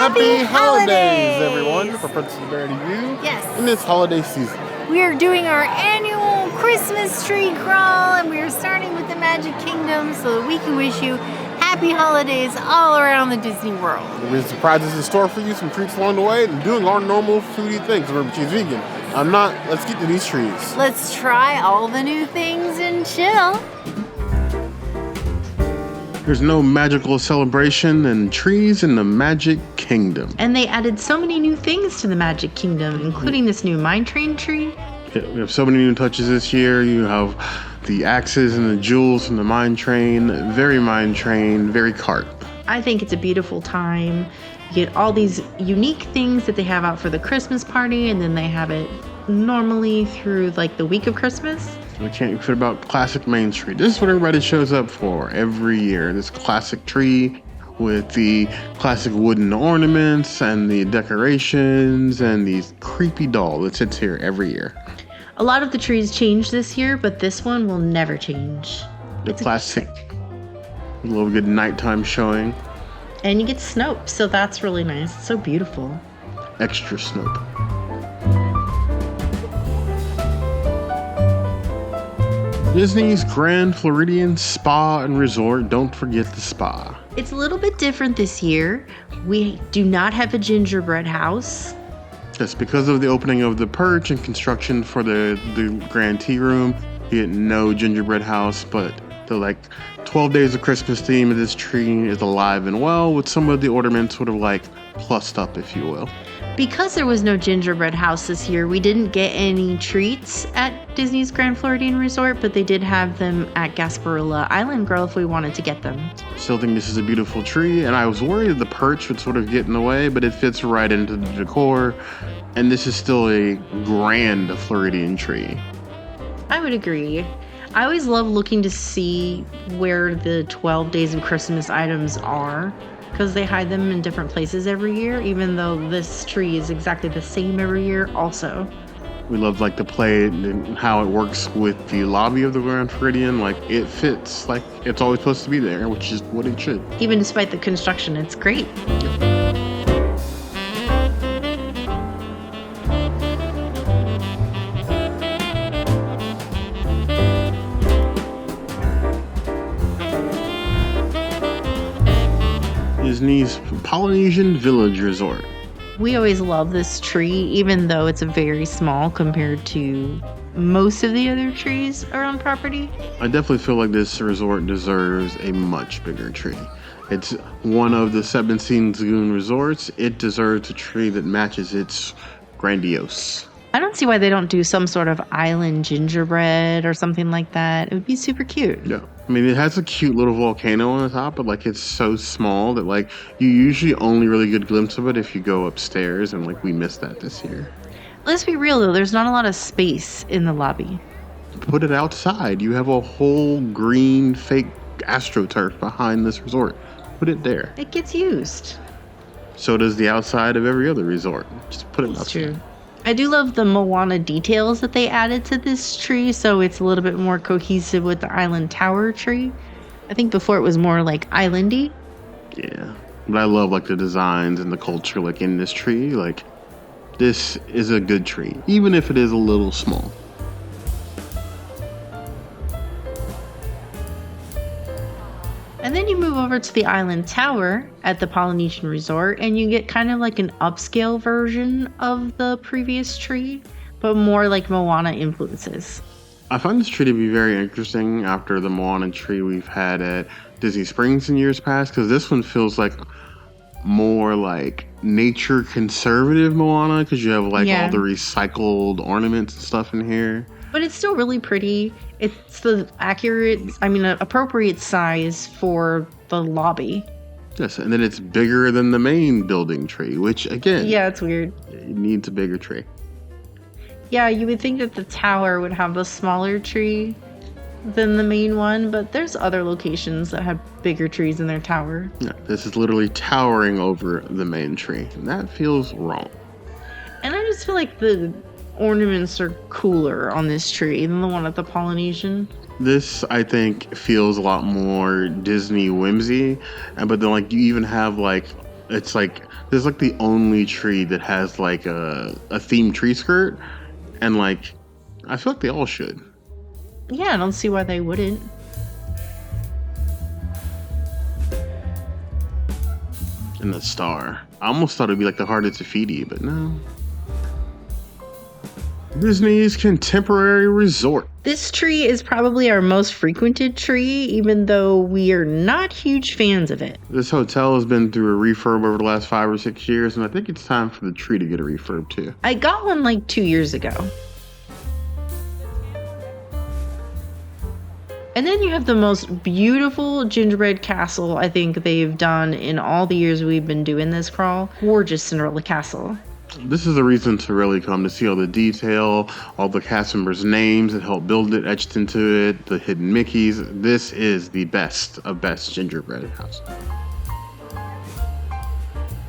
Happy holidays, everyone, for Princess Verity View. Yes. In this holiday season. We are doing our annual Christmas tree crawl, and we are starting with the Magic Kingdom so that we can wish you happy holidays all around the Disney World. There's surprises in store for you, some treats along the way, and doing our normal foodie things. Remember, she's vegan. I'm not. Let's get to these trees. Let's try all the new things and chill. There's no magical celebration than trees in the Magic Kingdom. And they added so many new things to the Magic Kingdom, including this new mine train tree. Yeah, we have so many new touches this year. You have the axes and the jewels from the mine train, very cart. I think it's a beautiful time. You get all these unique things that they have out for the Christmas party, and then they have it normally through like the week of Christmas. We can't forget about classic Main Street. This is what everybody shows up for every year. This classic tree with the classic wooden ornaments and the decorations and the creepy doll that sits here every year. A lot of the trees changed this year, but this one will never change. The classic. A little good nighttime showing. And you get Snope, so that's really nice. It's so beautiful. Extra Snope. Disney's Grand Floridian Spa and Resort. Don't forget the spa. It's a little bit different this year. We do not have a gingerbread house. Yes, because of the opening of the perch and construction for the Grand Tea Room, you get no gingerbread house, but the 12 Days of Christmas theme of this tree is alive and well, with some of the ornaments sort of plussed up, if you will. Because there was no gingerbread house this year, we didn't get any treats at Disney's Grand Floridian Resort, but they did have them at Gasparilla Island Grill if we wanted to get them. Still think this is a beautiful tree, and I was worried that the perch would sort of get in the way, but it fits right into the decor, and this is still a grand Floridian tree. I would agree. I always love looking to see where the 12 Days of Christmas items are, because they hide them in different places every year, even though this tree is exactly the same every year also. We love the play and how it works with the lobby of the Grand Floridian. It fits like it's always supposed to be there, which is what it should. Even despite the construction, it's great. Disney's Polynesian Village Resort. We always love this tree, even though it's very small compared to most of the other trees around property. I definitely feel like this resort deserves a much bigger tree. It's one of the 17 lagoon resorts. It deserves a tree that matches its grandiose. I don't see why they don't do some sort of island gingerbread or something like that. It would be super cute. Yeah. I mean, it has a cute little volcano on the top, but it's so small that you usually only really get a glimpse of it if you go upstairs, and we missed that this year. Let's be real though, there's not a lot of space in the lobby. Put it outside. You have a whole green fake AstroTurf behind this resort. Put it there. It gets used. So does the outside of every other resort. Just put it That's outside. True. I do love the Moana details that they added to this tree, so it's a little bit more cohesive with the Island Tower tree. I think before it was more islandy. Yeah, but I love the designs and the culture in this tree. This is a good tree, even if it is a little small. And then you move over to the Island Tower at the Polynesian Resort, and you get kind of an upscale version of the previous tree, but more Moana influences. I find this tree to be very interesting after the Moana tree we've had at Disney Springs in years past, because this one feels more nature conservative Moana, because you have all the recycled ornaments and stuff in here. But it's still really pretty. It's the appropriate size for the lobby. Yes, and then it's bigger than the main building tree, which again... Yeah, it's weird. It needs a bigger tree. Yeah, you would think that the tower would have a smaller tree than the main one, but there's other locations that have bigger trees in their tower. Yeah, this is literally towering over the main tree, and that feels wrong. And I just feel like the ornaments are cooler on this tree than the one at the Polynesian. This, I think, feels a lot more Disney whimsy, but then you even have it's This is like the only tree that has like a themed tree skirt, and like I feel like they all should. Yeah, I don't see why they wouldn't. And the star. I almost thought it'd be like the heart of Tafiti, but no. Disney's Contemporary Resort. This tree is probably our most frequented tree, even though we are not huge fans of it. This hotel has been through a refurb over the last 5 or 6 years, and I think it's time for the tree to get a refurb too. I got one like 2 years ago. And then you have the most beautiful gingerbread castle I think they've done in all the years we've been doing this crawl. Gorgeous Cinderella castle. This is a reason to really come, to see all the detail, all the cast members' names that helped build it, etched into it, the hidden Mickeys. This is the best of best gingerbread house.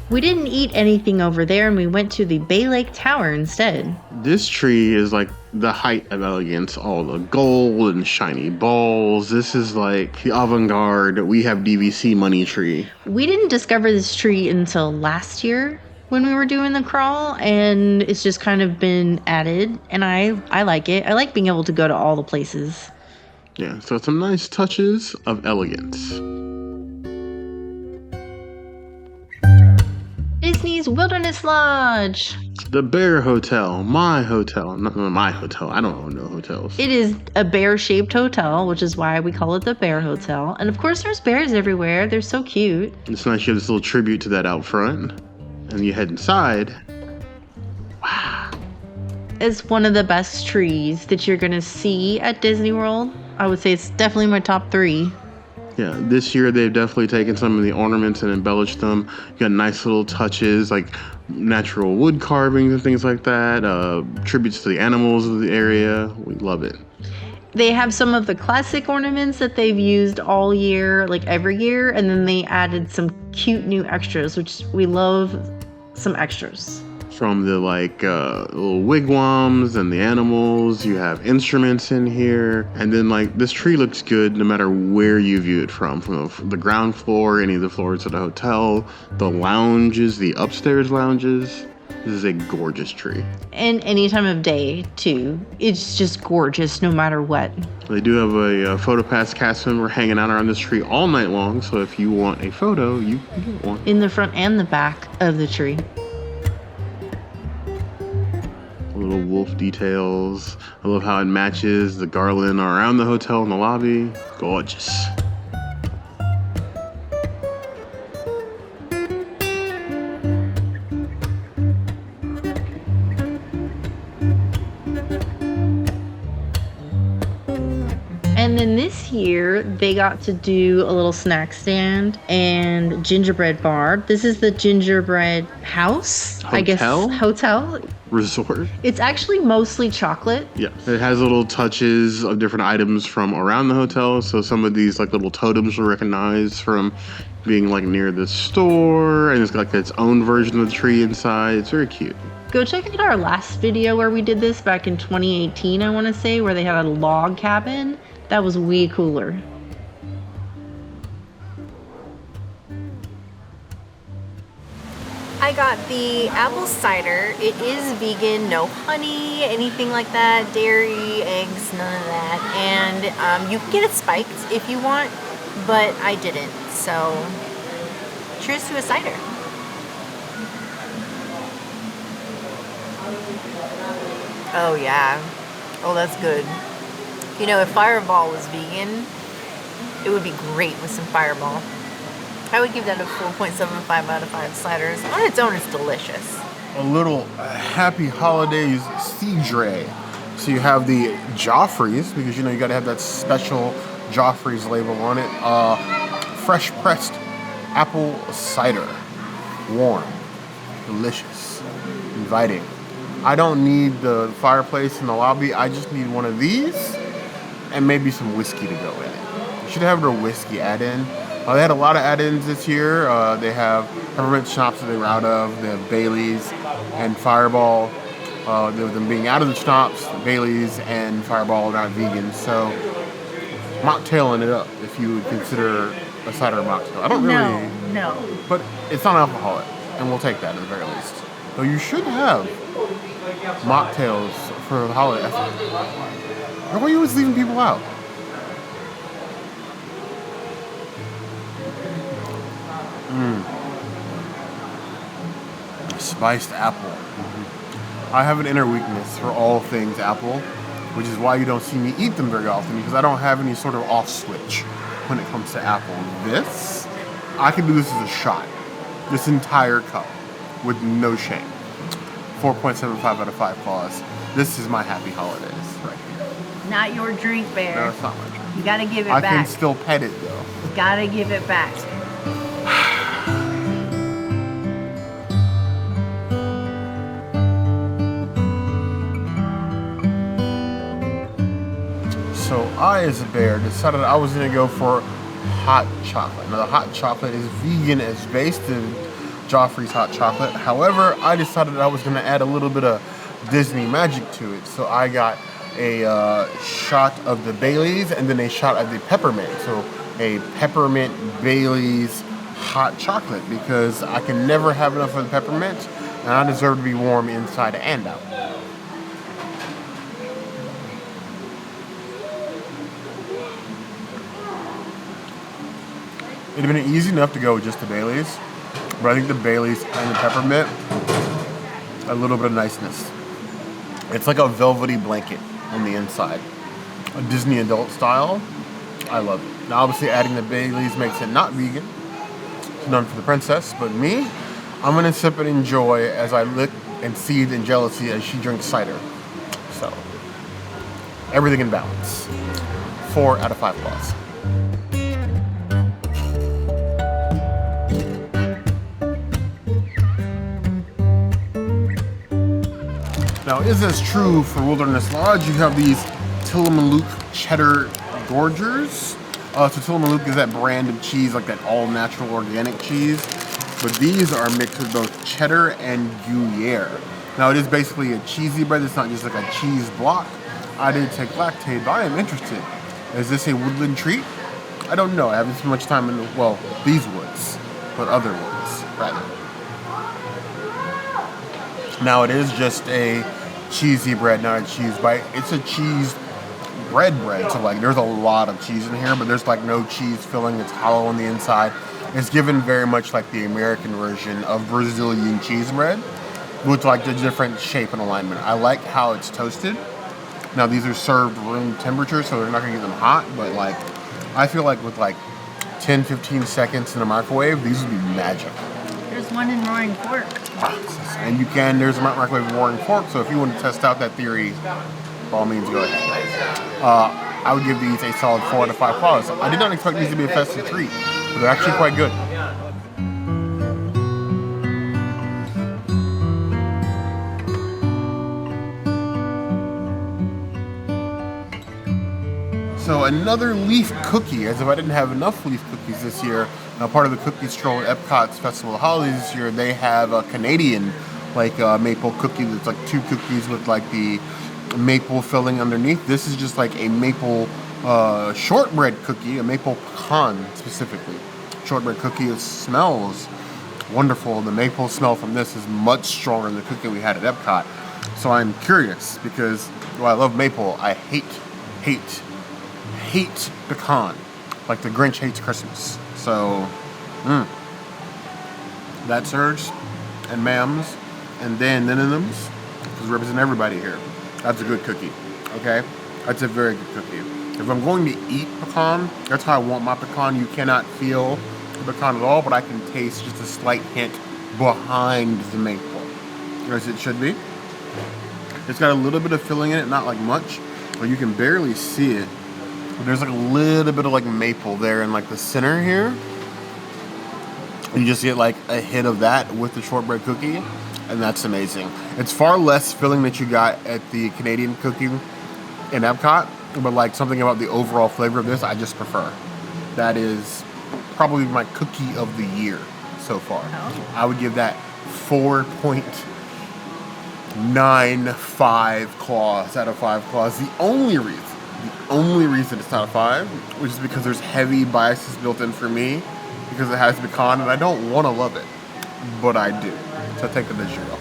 We didn't eat anything over there, and we went to the Bay Lake Tower instead. This tree is like the height of elegance, all the gold and shiny balls. This is like the avant-garde, we have DVC money tree. We didn't discover this tree until last year when we were doing the crawl, and it's just kind of been added, and I like it. I like being able to go to all the places. Yeah, so some nice touches of elegance. Disney's Wilderness Lodge. The Bear Hotel, my hotel. Not my hotel, I don't own no hotels. It is a bear-shaped hotel, which is why we call it the Bear Hotel. And of course there's bears everywhere. They're so cute. It's nice you have this little tribute to that out front. And you head inside. Wow. It's one of the best trees that you're going to see at Disney World. I would say it's definitely my top 3. Yeah, this year they've definitely taken some of the ornaments and embellished them. You got nice little touches like natural wood carvings and things like that. Tributes to the animals of the area. We love it. They have some of the classic ornaments that they've used all year, like every year, and then they added some cute new extras, which we love some extras. From the like little wigwams and the animals, you have instruments in here, and then like this tree looks good no matter where you view it from the ground floor, any of the floors of the hotel, the lounges, the upstairs lounges. This is a gorgeous tree. And any time of day, too. It's just gorgeous no matter what. They do have a PhotoPass cast member hanging out around this tree all night long, so if you want a photo, you can get one. In the front and the back of the tree. Little wolf details. I love how it matches the garland around the hotel in the lobby. Gorgeous. And then this year, they got to do a little snack stand and gingerbread bar. This is the Gingerbread House, Hotel? I guess. Hotel. Resort. It's actually mostly chocolate. Yeah, it has little touches of different items from around the hotel. So some of these like little totems are recognized from being like near the store, and it's got like its own version of the tree inside. It's very cute. Go check out our last video where we did this back in 2018, I want to say, where they had a log cabin. That was way cooler. I got the apple cider. It is vegan, no honey, anything like that, dairy, eggs, none of that. And you can get it spiked if you want, but I didn't. So, cheers to a cider. Oh yeah. Oh, that's good. You know, if Fireball was vegan, it would be great with some Fireball. I would give that a 4.75 out of 5 ciders. On its own, it's delicious. A little happy holidays Cider. So you have the Joffreys, because you know you got to have that special Joffrey's label on it. Fresh pressed apple cider. Warm. Delicious. Inviting. I don't need the fireplace in the lobby. I just need one of these and maybe some whiskey to go in it. You should have their whiskey add-in. They had a lot of add-ins this year. They have peppermint schnapps that they were out of. They have Bailey's and Fireball. With them being out of the schnapps, Bailey's and Fireball are not vegan. So, mocktailing it up if you would consider a cider mocktail. I don't really. No. But it's non-alcoholic. and we'll take that at the very least. Though you should have mocktails for the holiday. Why are you always leaving people out? Spiced apple. I have an inner weakness for all things apple, which is why you don't see me eat them very often, because I don't have any sort of off switch when it comes to apple. This, I could do this as a shot. This entire cup with no shame. 4.75 out of 5 claws. This is my happy holidays right here. Not your drink, Bear. No, it's not my drink. You gotta give it I back. can still pet it though. You gotta give it back. So I, as a bear, decided I was gonna go for hot chocolate. Now the hot chocolate is vegan as based in Joffrey's hot chocolate. However, I decided I was gonna add a little bit of Disney magic to it. So I got a shot of the Baileys and then a shot of the peppermint. So a peppermint Baileys hot chocolate, because I can never have enough of the peppermint and I deserve to be warm inside and out. It'd have been easy enough to go with just the Baileys, but I think the Baileys and the peppermint, a little bit of niceness. It's like a velvety blanket on the inside. A Disney adult style. I love it. Now obviously adding the Baileys makes it not vegan. It's none for the princess, but me, I'm gonna sip and enjoy as I lick and seethe in jealousy as she drinks cider. So, everything in balance. 4 out of 5 claws. Now, is this true for Wilderness Lodge? You have these Tillamook cheddar gorgers. So Tillamook is that brand of cheese, like that all-natural organic cheese. But these are mixed with both cheddar and Gougère. Now, it is basically a cheesy bread. It's not just like a cheese block. I did take lactate, but I am interested. Is this a woodland treat? I don't know. I haven't spent much time in, these woods, but other woods, rather. Now, it is just a cheesy bread, not a cheese bite. It's a cheese bread, so like there's a lot of cheese in here, but there's like no cheese filling. It's hollow on the inside. It's given very much like the American version of Brazilian cheese bread, with like the different shape and alignment. I like how it's toasted. Now these are served room temperature, so they're not gonna get them hot, but like I feel like with like 10-15 seconds in a microwave, these would be magic. There's one in Roaring Fork. And there's a microwave Roaring Fork, so if you want to test out that theory, by all means, go ahead. I would give these a solid 4 out of 5 claws. I did not expect these to be a festive treat, but they're actually quite good. So another leaf cookie, as if I didn't have enough leaf cookies this year. Part of the cookie stroll at EPCOT's Festival of Holidays this year, they have a Canadian maple cookie that's like 2 cookies with like the maple filling underneath. This is just like a maple shortbread cookie, a maple pecan specifically. Shortbread cookie. It smells wonderful. The maple smell from this is much stronger than the cookie we had at EPCOT. So I'm curious because while I love maple, I hate pecan. Like the Grinch hates Christmas. So, that surge and ma'ams and then-ums, because we represent everybody here. That's a good cookie, okay? That's a very good cookie. If I'm going to eat pecan, that's how I want my pecan. You cannot feel the pecan at all, but I can taste just a slight hint behind the maple, as it should be. It's got a little bit of filling in it, not like much, but you can barely see it. But there's like a little bit of like maple there in like the center here. You just get like a hit of that with the shortbread cookie, and that's amazing. It's far less filling that you got at the Canadian cookie in EPCOT, but like something about the overall flavor of this I just prefer. That is probably my cookie of the year so far. Oh. I would give that 4.95 claws out of 5 claws. The only reason it's not a 5, which is because there's heavy biases built in for me, because it has pecan and I don't want to love it. but I do. So take it as you go.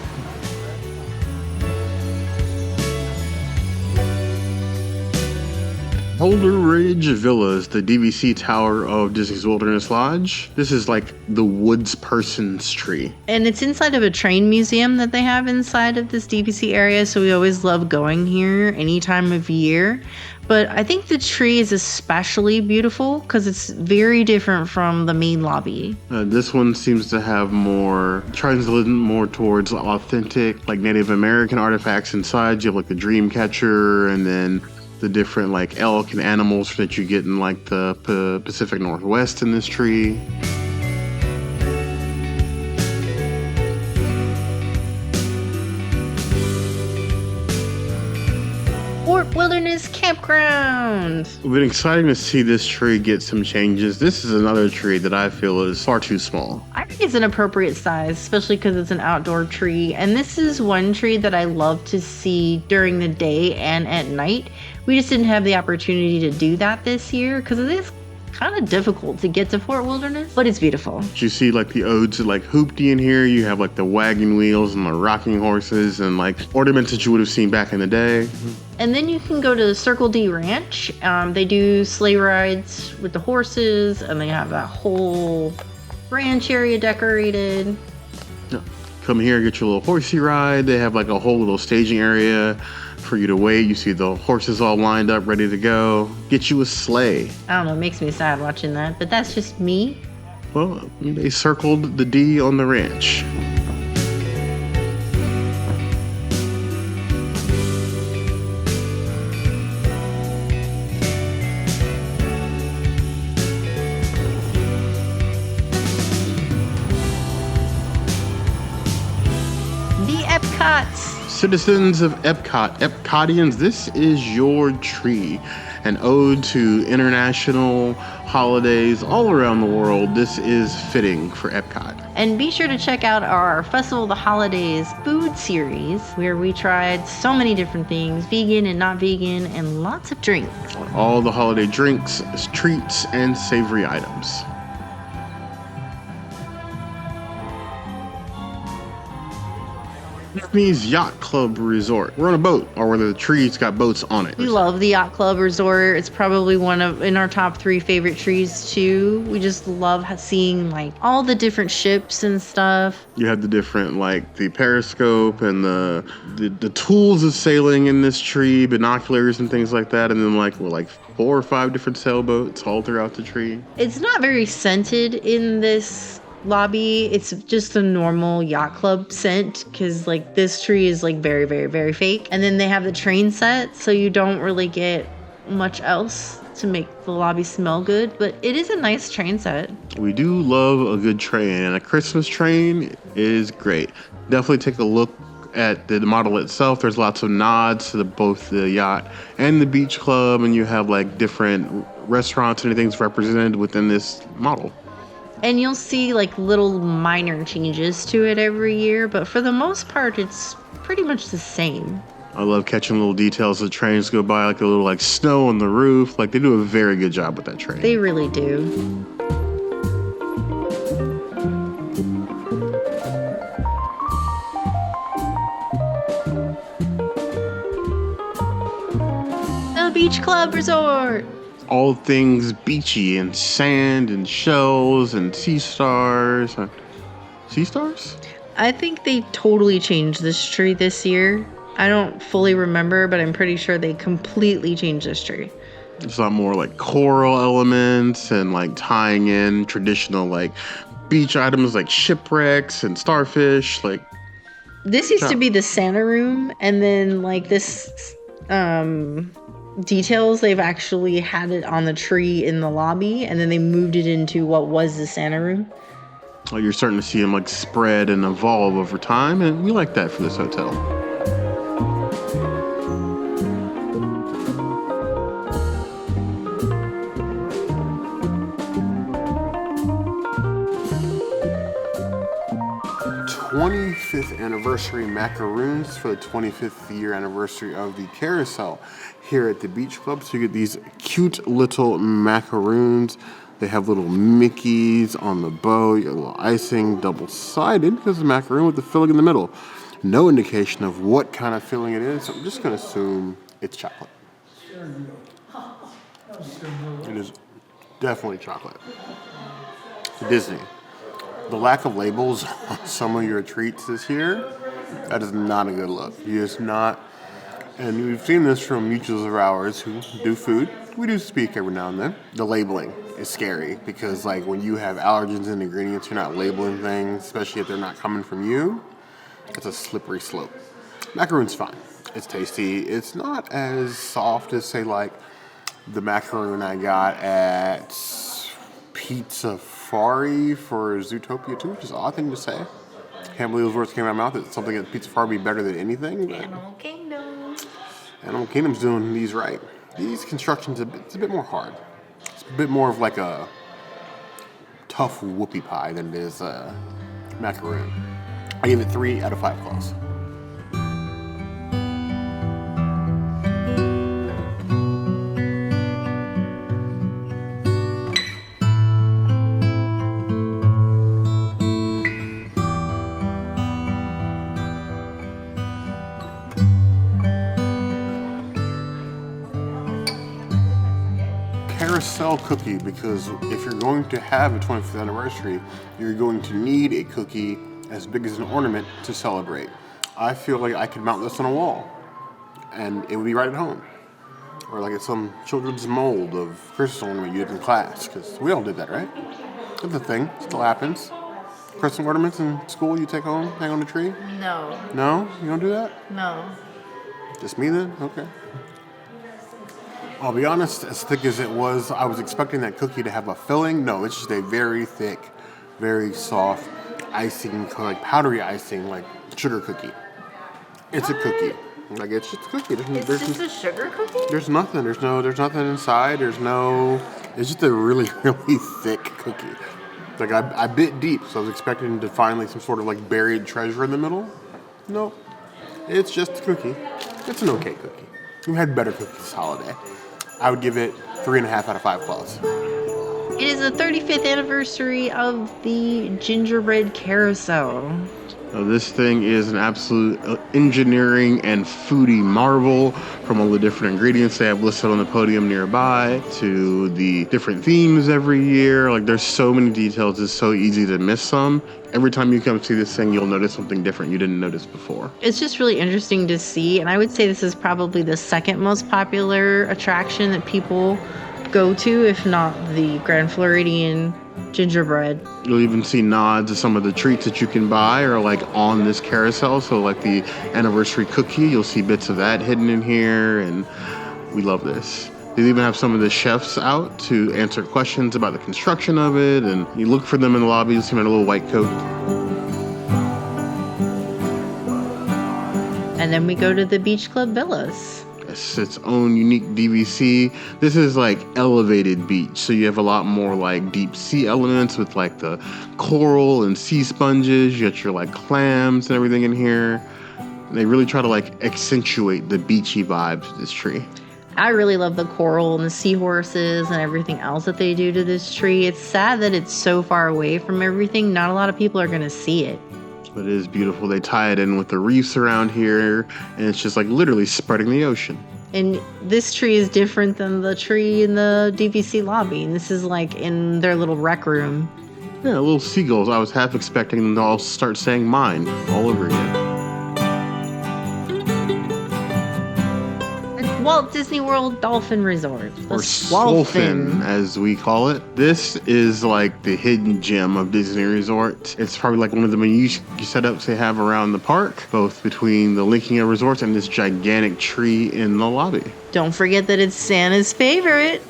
Boulder Ridge Villas, the DVC tower of Disney's Wilderness Lodge. This is like the woods person's tree. And it's inside of a train museum that they have inside of this DVC area, so we always love going here any time of year. But I think the tree is especially beautiful because it's very different from the main lobby. This one seems to have tries to lean more towards authentic, like Native American artifacts inside. You have like the dream catcher, and then the different like elk and animals that you get in like the Pacific Northwest in this tree. Fort Wilderness Campground. It's been exciting to see this tree get some changes. This is another tree that I feel is far too small. I think it's an appropriate size, especially because it's an outdoor tree. And this is one tree that I love to see during the day and at night. We just didn't have the opportunity to do that this year because it is kind of difficult to get to Fort Wilderness, but it's beautiful. You see like the odes of like hoopty in here. You have like the wagon wheels and the rocking horses and like ornaments that you would have seen back in the day. And then you can go to Circle D Ranch. They do sleigh rides with the horses, and they have that whole ranch area decorated. Come here, get your little horsey ride. They have like a whole little staging area for you to wait. You see the horses all lined up, ready to go. Get you a sleigh. I don't know, it makes me sad watching that, but that's just me. Well, they circled the D on the ranch. The EPCOT. Citizens of EPCOT, EPCOTians, this is your tree. An ode to international holidays all around the world. This is fitting for EPCOT. And be sure to check out our Festival of the Holidays food series, where we tried so many different things, vegan and not vegan, and lots of drinks. All the holiday drinks, treats, and savory items. Japanese Yacht Club Resort. We're on a boat, or whether the tree's got boats on it. We love the Yacht Club Resort. It's probably in our top 3 favorite trees too. We just love seeing like all the different ships and stuff. You have the different like the periscope and the tools of sailing in this tree, binoculars and things like that, and then like 4 or 5 different sailboats all throughout the tree. It's not very scented in this lobby. It's just a normal yacht club scent because like this tree is like very, very, very fake. And then they have the train set, so you don't really get much else to make the lobby smell good, but it is a nice train set. We do love a good train, and a Christmas train is great. Definitely take a look at the model itself. There's lots of nods to both the yacht and the beach club, and you have like different restaurants and things represented within this model. And you'll see like little minor changes to it every year, but for the most part, it's pretty much the same. I love catching little details as trains go by, like a little like snow on the roof. Like they do a very good job with that train. They really do. The Beach Club Resort. All things beachy and sand and shells and sea stars. Sea stars? I think they totally changed this tree this year. I don't fully remember, but I'm pretty sure they completely changed this tree. It's a lot more like coral elements and like tying in traditional like beach items like shipwrecks and starfish. Like this used to be the Santa room, and then like this details, they've actually had it on the tree in the lobby, and then they moved it into what was the Santa room. Well, you're starting to see them like spread and evolve over time, and we like that for this hotel. '25th anniversary macaroons for the 25th year anniversary of the Carousel here at the Beach Club. So you get these cute little macaroons. They have little Mickeys on the bow, you got a little icing, double-sided because of macaroon with the filling in the middle. No indication of what kind of filling it is, so I'm just going to assume it's chocolate. It is definitely chocolate. Disney. The lack of labels on some of your treats this year, that is not a good look. You just not, and we've seen this from mutuals of ours who do food. We do speak every now and then. The labeling is scary because like when you have allergens and ingredients, you're not labeling things, especially if they're not coming from you. It's a slippery slope. Macaroon's fine. It's tasty. It's not as soft as, say, like the macaroon I got at Pizza Fari for Zootopia 2, which is an odd thing to say. Can't believe those words came out of my mouth. It's something at Pizza Fari would be better than anything. Animal Kingdom. Animal Kingdom's doing these right. These constructions, it's a bit more hard. It's a bit more of like a tough whoopie pie than it is macaroon. I give it 3 out of 5 claws. Carousel cookie, because if you're going to have a 25th anniversary, you're going to need a cookie as big as an ornament to celebrate. I feel like I could mount this on a wall and it would be right at home. Or like it's some children's mold of Christmas ornament you did in class, because we all did that, right? That's the thing, still happens. Christmas ornaments in school you take home, hang on the tree? No. No? You don't do that? No. Just me then? Okay. I'll be honest, as thick as it was, I was expecting that cookie to have a filling. No, it's just a very thick, very soft icing, like powdery icing, like sugar cookie. It's a cookie. Like it's just a cookie. It's just a sugar cookie? There's nothing. There's nothing inside. It's just a really, really thick cookie. Like I bit deep, so I was expecting to find like some sort of like buried treasure in the middle. Nope. It's just a cookie. It's an okay cookie. We had better cookies this holiday. I would give it 3.5 out of 5 claws. It is the 35th anniversary of the Gingerbread Carousel. So this thing is an absolute engineering and foodie marvel, from all the different ingredients they have listed on the podium nearby to the different themes every year. Like there's so many details, it's so easy to miss some. Every time you come see this thing, you'll notice something different you didn't notice before. It's just really interesting to see, and I would say this is probably the second most popular attraction that people go to, if not the Grand Floridian Gingerbread. You'll even see nods to some of the treats that you can buy are like on this carousel. So like the anniversary cookie, you'll see bits of that hidden in here, and we love this. They even have some of the chefs out to answer questions about the construction of it, and you look for them in the lobby, you'll see them in a little white coat. And then we go to the Beach Club Villas. It's its own unique DVC. This is like elevated beach, so you have a lot more like deep sea elements with like the coral and sea sponges. You got your like clams and everything in here. And they really try to like accentuate the beachy vibes of this tree. I really love the coral and the seahorses and everything else that they do to this tree. It's sad that it's so far away from everything. Not a lot of people are going to see it. But it is beautiful. They tie it in with the reefs around here, and it's just like literally spreading the ocean. And this tree is different than the tree in the DVC lobby. And this is like in their little rec room. Yeah, little seagulls. I was half expecting them to all start saying mine all over again. Walt Disney World Dolphin Resort. Or Swolphin, as we call it. This is like the hidden gem of Disney Resort. It's probably like one of the many setups they have around the park, both between the linking of resorts and this gigantic tree in the lobby. Don't forget that it's Santa's favorite.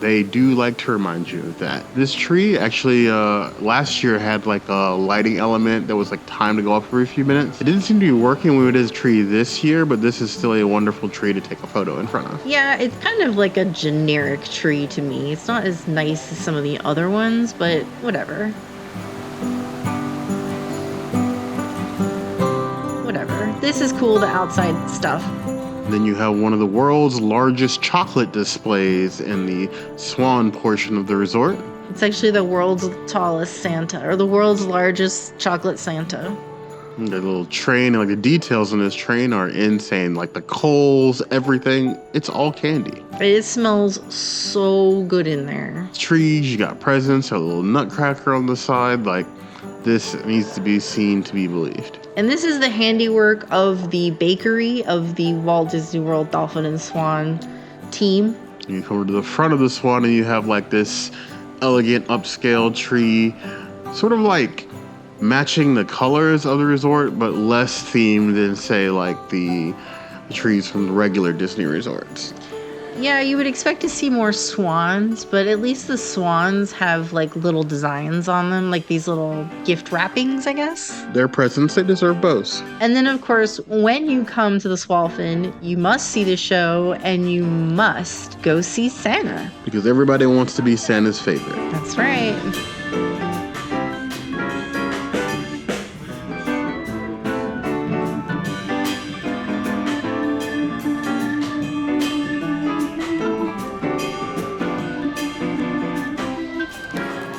They do like to remind you of that. This tree actually last year had like a lighting element that was like timed to go up every a few minutes. It didn't seem to be working with this tree this year, but this is still a wonderful tree to take a photo in front of. Yeah, it's kind of like a generic tree to me. It's not as nice as some of the other ones, but whatever. Whatever. This is cool, the outside stuff. Then you have one of the world's largest chocolate displays in the Swan portion of the resort. It's actually the world's tallest Santa, or the world's largest chocolate Santa. And the little train, like the details on this train are insane. Like the coals, everything, it's all candy. It smells so good in there. Trees, you got presents, a little nutcracker on the side. Like, this needs to be seen to be believed. And this is the handiwork of the bakery of the Walt Disney World Dolphin and Swan team. You come over to the front of the Swan and you have like this elegant upscale tree, sort of like matching the colors of the resort, but less themed than, say, like the trees from the regular Disney resorts. Yeah, you would expect to see more swans, but at least the swans have like little designs on them, like these little gift wrappings, I guess. Their presents, they deserve both. And then, of course, when you come to the Swalfin, you must see the show and you must go see Santa. Because everybody wants to be Santa's favorite. That's right.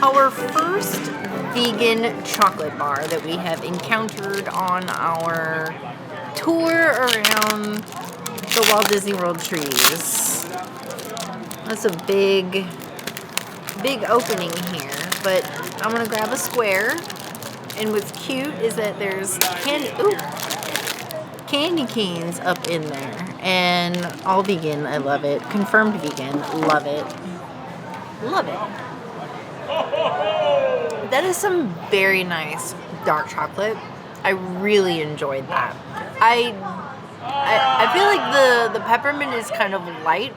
Our first vegan chocolate bar that we have encountered on our tour around the Walt Disney World trees. That's a big opening here, but I'm gonna grab a square. And what's cute is that there's candy canes up in there, and all vegan. I love it. Confirmed vegan. Love it. Love it. That is some very nice dark chocolate. I really enjoyed that. I feel like the peppermint is kind of light,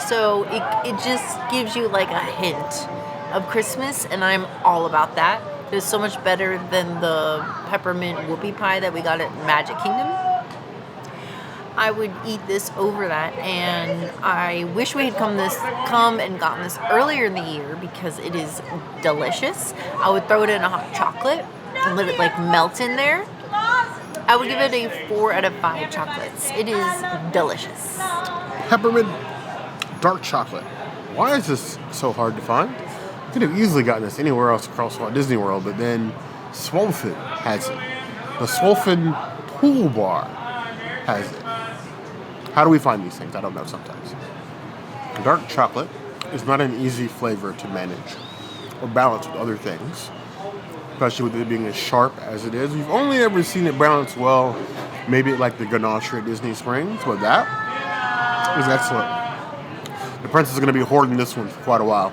so it just gives you like a hint of Christmas, and I'm all about that. It's so much better than the peppermint whoopie pie that we got at Magic Kingdom. I would eat this over that, and I wish we had come and gotten this earlier in the year because it is delicious. I would throw it in a hot chocolate and let it like melt in there. I would give it a 4 out of 5 chocolates. It is delicious. Peppermint dark chocolate. Why is this so hard to find? Could have easily gotten this anywhere else across Walt Disney World, but then Swalfin has it. The Swalfin Pool Bar has it. How do we find these things? I don't know sometimes. Dark chocolate is not an easy flavor to manage or balance with other things, especially with it being as sharp as it is. You've only ever seen it balanced well, maybe at like the Ganache at Disney Springs, but that is excellent. The Princess is going to be hoarding this one for quite a while.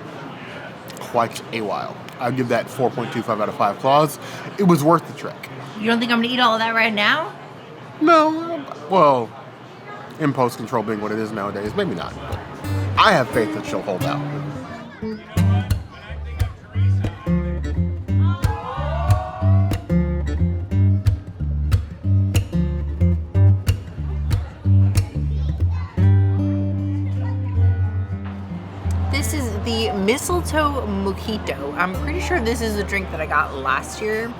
I'd give that 4.25 out of 5 claws. It was worth the trek. You don't think I'm gonna eat all of that right now? No, well, impulse control being what it is nowadays, maybe not. But I have faith that she'll hold out. This is the mistletoe mojito. I'm pretty sure this is a drink that I got last year,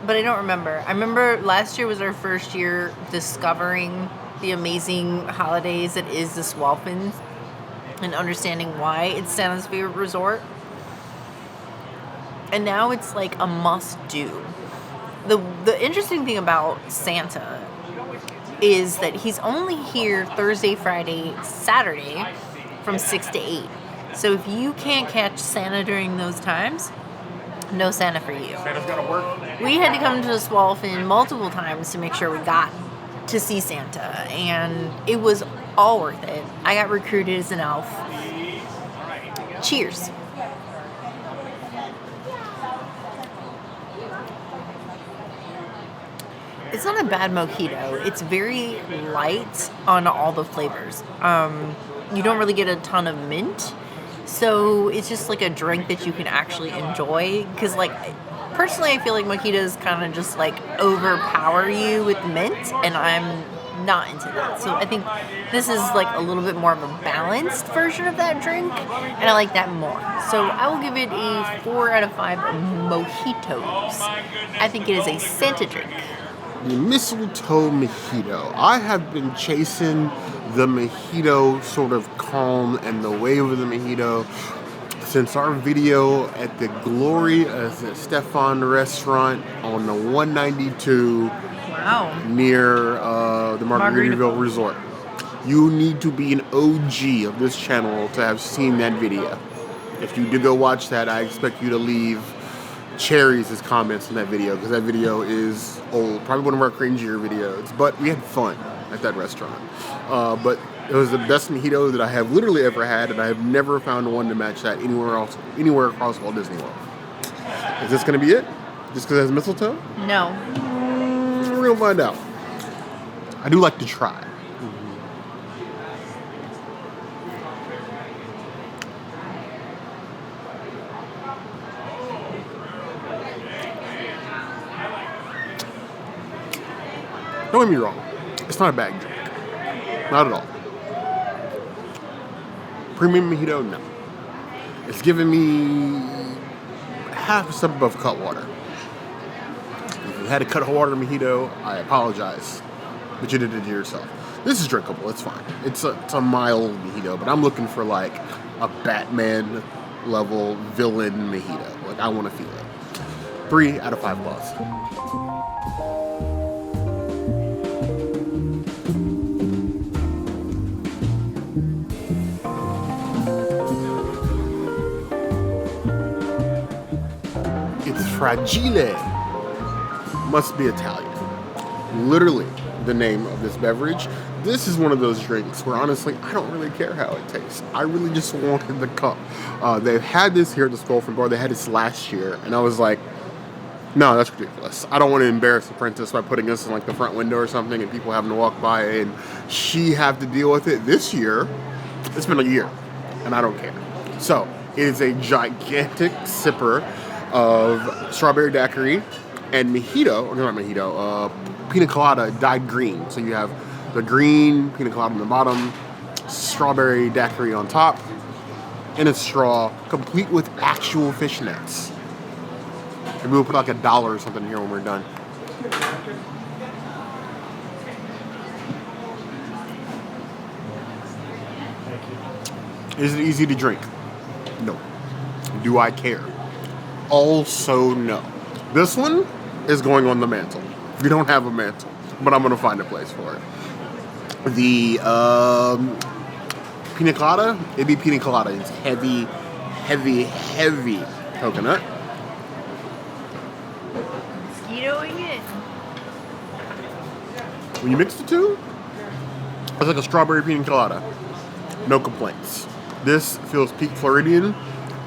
but I don't remember. I remember last year was our first year discovering the amazing holidays that is the Swalfin and understanding why it's Santa's favorite resort. And now it's like a must-do. The interesting thing about Santa is that he's only here Thursday, Friday, Saturday from 6 to 8. So if you can't catch Santa during those times, no Santa for you. Santa's gotta work. We had to come to the Swalfin multiple times to make sure we got to see Santa, and it was all worth it. I got recruited as an elf. Cheers. It's not a bad mojito. It's very light on all the flavors. You don't really get a ton of mint, so it's just like a drink that you can actually enjoy. Because, like, personally, I feel like mojitos kind of just like overpower you with mint, and I'm not into that. So I think this is like a little bit more of a balanced version of that drink, and I like that more. So I will give it a 4 out of 5 mojitos. I think it is a Santa drink. The mistletoe mojito. I have been chasing the mojito sort of calm and the wave of the mojito since our video at the Glory Stefan restaurant on the 192 Wow. near the Margaritaville Resort. You need to be an OG of this channel to have seen that video. If you did go watch that, I expect you to leave cherries as comments in that video, because that video is old, probably one of our cringier videos, but we had fun at that restaurant. But it was the best mojito that I have literally ever had, and I have never found one to match that anywhere across Walt Disney World. Is this going to be it? Just because it has mistletoe? No. We're going to find out. I do like to try. Don't get me wrong, it's not a bad drink. Not at all. Premium mojito, no. It's giving me half a step above Cutwater. If you had a Cutwater mojito, I apologize, but you did it to yourself. This is drinkable, it's fine. It's a mild mojito, but I'm looking for like a Batman level villain mojito. Like, I want to feel it. 3 out of 5 balls. Fragile. Must be Italian. Literally the name of this beverage. This is one of those drinks where honestly I don't really care how it tastes. I really just wanted the cup. They've had this here at the Dolphin bar. They had this last year, and I was like, no, that's ridiculous. I don't want to embarrass the princess by putting this in like the front window or something and people having to walk by and she have to deal with it. This year, it's been a year, and I don't care. So it is a gigantic sipper of strawberry daiquiri and mojito, or not mojito, pina colada dyed green. So you have the green pina colada on the bottom, strawberry daiquiri on top, and a straw, complete with actual fishnets. Maybe we'll put like $1 or something here when we're done. Is it easy to drink? No. Do I care? Also, no. This one is going on the mantle. We don't have a mantle, but I'm going to find a place for it. The pina colada, it'd be pina colada. It's heavy, heavy, heavy coconut. Mosquitoing it. When you mix the two, it's like a strawberry pina colada. No complaints. This feels peak Floridian,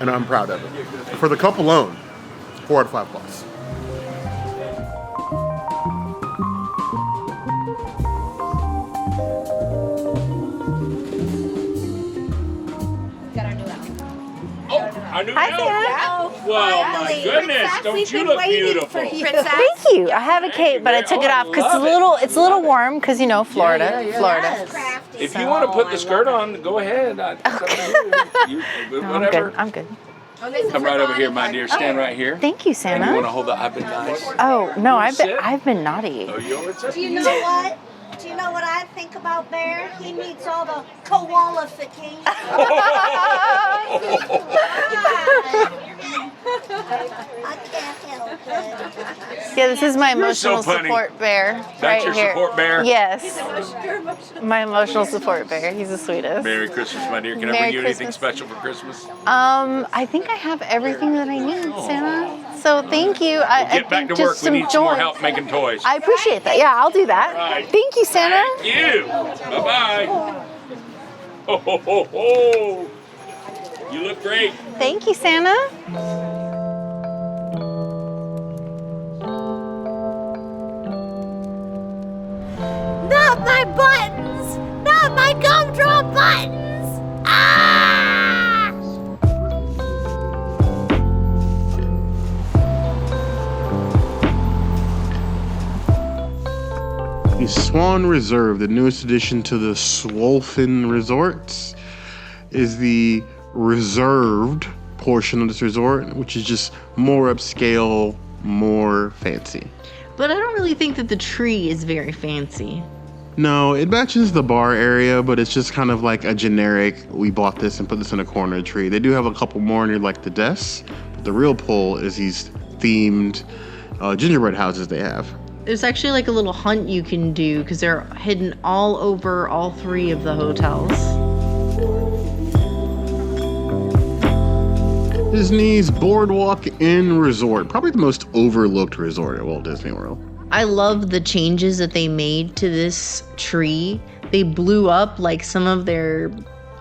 and I'm proud of it. For the cup alone, 4 out of 5 plus. Hi, Sam. Well, my goodness, don't you look beautiful? Thank you. I have a cape, but I took it off because it's a little warm because you know Florida. If you want to put the skirt on, go ahead. Whatever. I'm good. Come right over here, my dear. Stand right here. Thank you, And Santa. you want to hold the I've been nice? Oh no, sit? I've been naughty. Oh, you want to Do you know what? Do you know what I think about Bear? He needs all the qualifications. I can't help it. Yeah, this is my You're so emotional funny. support bear. That's right your here. support bear? Yes. My emotional support bear. He's the sweetest. Merry Christmas, my dear. Can I Merry bring you anything Christmas. special for Christmas? I think I have everything that I need, Santa. So thank you. I Get back think to work. just We need some more joy. help making toys. I appreciate that. Yeah, I'll do that. Right. Thank you, Santa. Thank you. Bye-bye. Ho, ho, ho, ho. You look great. Thank you, Santa. Not my buttons! Not my gumdrop buttons! Ah! The Swan Reserve, the newest addition to the Dolphin resorts, is the reserved portion of this resort, which is just more upscale, more fancy. But I don't really think that the tree is very fancy. No, it matches the bar area, but it's just kind of like a generic, we bought this and put this in a corner of the tree. They do have a couple more near like the desks, but the real pull is these themed gingerbread houses they have. There's actually like a little hunt you can do because they're hidden all over all 3 of the hotels. Disney's Boardwalk Inn Resort, probably the most overlooked resort at Walt Disney World. I love the changes that they made to this tree. They blew up like some of their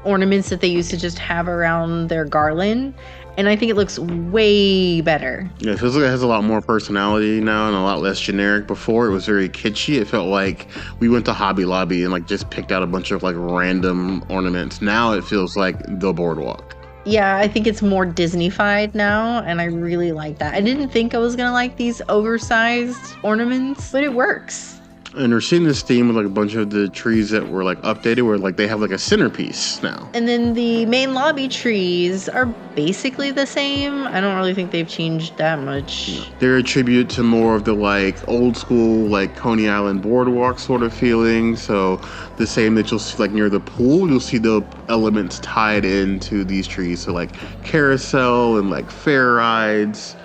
ornaments that they used to just have around their garland. And I think it looks way better. Yeah, it feels like it has a lot more personality now and a lot less generic. Before, it was very kitschy. It felt like we went to Hobby Lobby and like just picked out a bunch of like random ornaments. Now it feels like the boardwalk. Yeah, I think it's more Disney-fied now, and I really like that. I didn't think I was gonna like these oversized ornaments, but it works. And we're seeing this theme with like a bunch of the trees that were like updated, where like they have like a centerpiece now. And then the main lobby trees are basically the same. I don't really think they've changed that much. They're a tribute to more of the like old school like Coney Island boardwalk sort of feeling. So the same that you'll see like near the pool, you'll see the elements tied into these trees. So like carousel and like fair rides.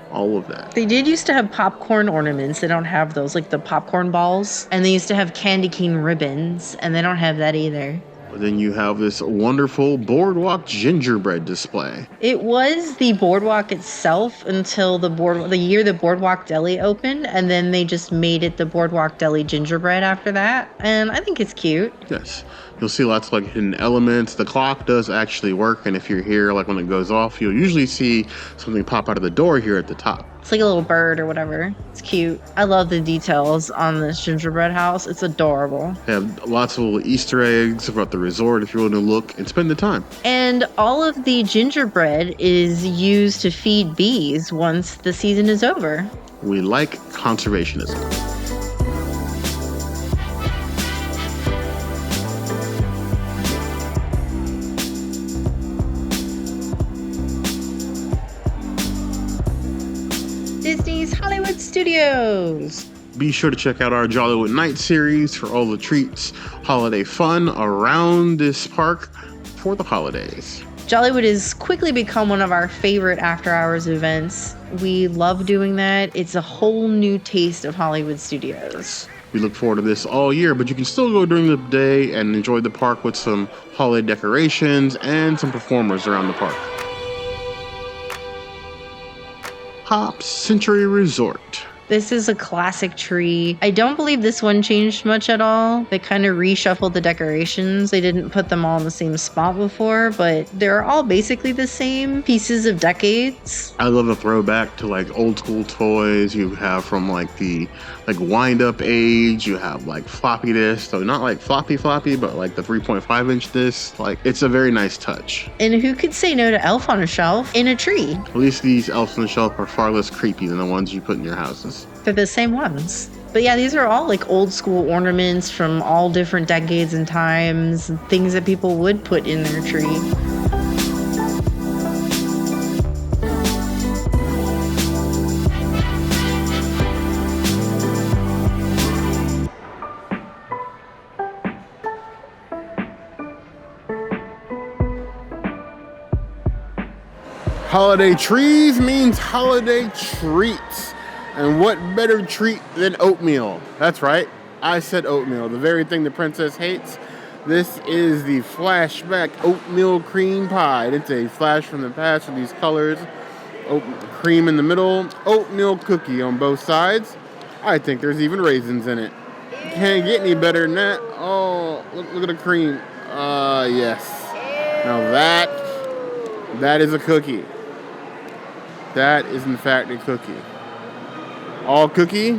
All of that. They did used to have popcorn ornaments. They don't have those, like the popcorn balls. And they used to have candy cane ribbons, and they don't have that either. But then you have this wonderful boardwalk gingerbread display. It was the boardwalk itself until the year the Boardwalk Deli opened, and then they just made it the Boardwalk Deli gingerbread after that. And I think it's cute. Yes. You'll see lots of like hidden elements. The clock does actually work, and if you're here, like when it goes off, you'll usually see something pop out of the door here at the top. It's like a little bird or whatever. It's cute. I love the details on this gingerbread house. It's adorable. They have lots of little Easter eggs about the resort if you want to look and spend the time. And all of the gingerbread is used to feed bees once the season is over. We like conservationism. Disney's Hollywood Studios. Be sure to check out our Jollywood Night series for all the treats, holiday fun around this park for the holidays. Jollywood has quickly become one of our favorite after-hours events. We love doing that. It's a whole new taste of Hollywood Studios. We look forward to this all year, but you can still go during the day and enjoy the park with some holiday decorations and some performers around the park. Hop Century Resort. This is a classic tree. I don't believe this one changed much at all. They kind of reshuffled the decorations. They didn't put them all in the same spot before, but they're all basically the same pieces of decades. I love a throwback to like old school toys you have from like the like wind up age. You have like floppy disk, so not like floppy, but like the 3.5 inch disc. Like it's a very nice touch. And who could say no to Elf on a Shelf in a tree? At least these elves on the shelf are far less creepy than the ones you put in your houses. They're the same ones. But yeah, these are all like old school ornaments from all different decades and times, and things that people would put in their tree. Holiday trees means holiday treats. And what better treat than oatmeal? That's right, I said oatmeal, the very thing the princess hates. This is the flashback oatmeal cream pie. It's a flash from the past with these colors. Cream in the middle, oatmeal cookie on both sides. I think there's even raisins in it. Can't get any better than that. Oh, look at the cream. Yes. Now that is a cookie. That is in fact a cookie. All cookie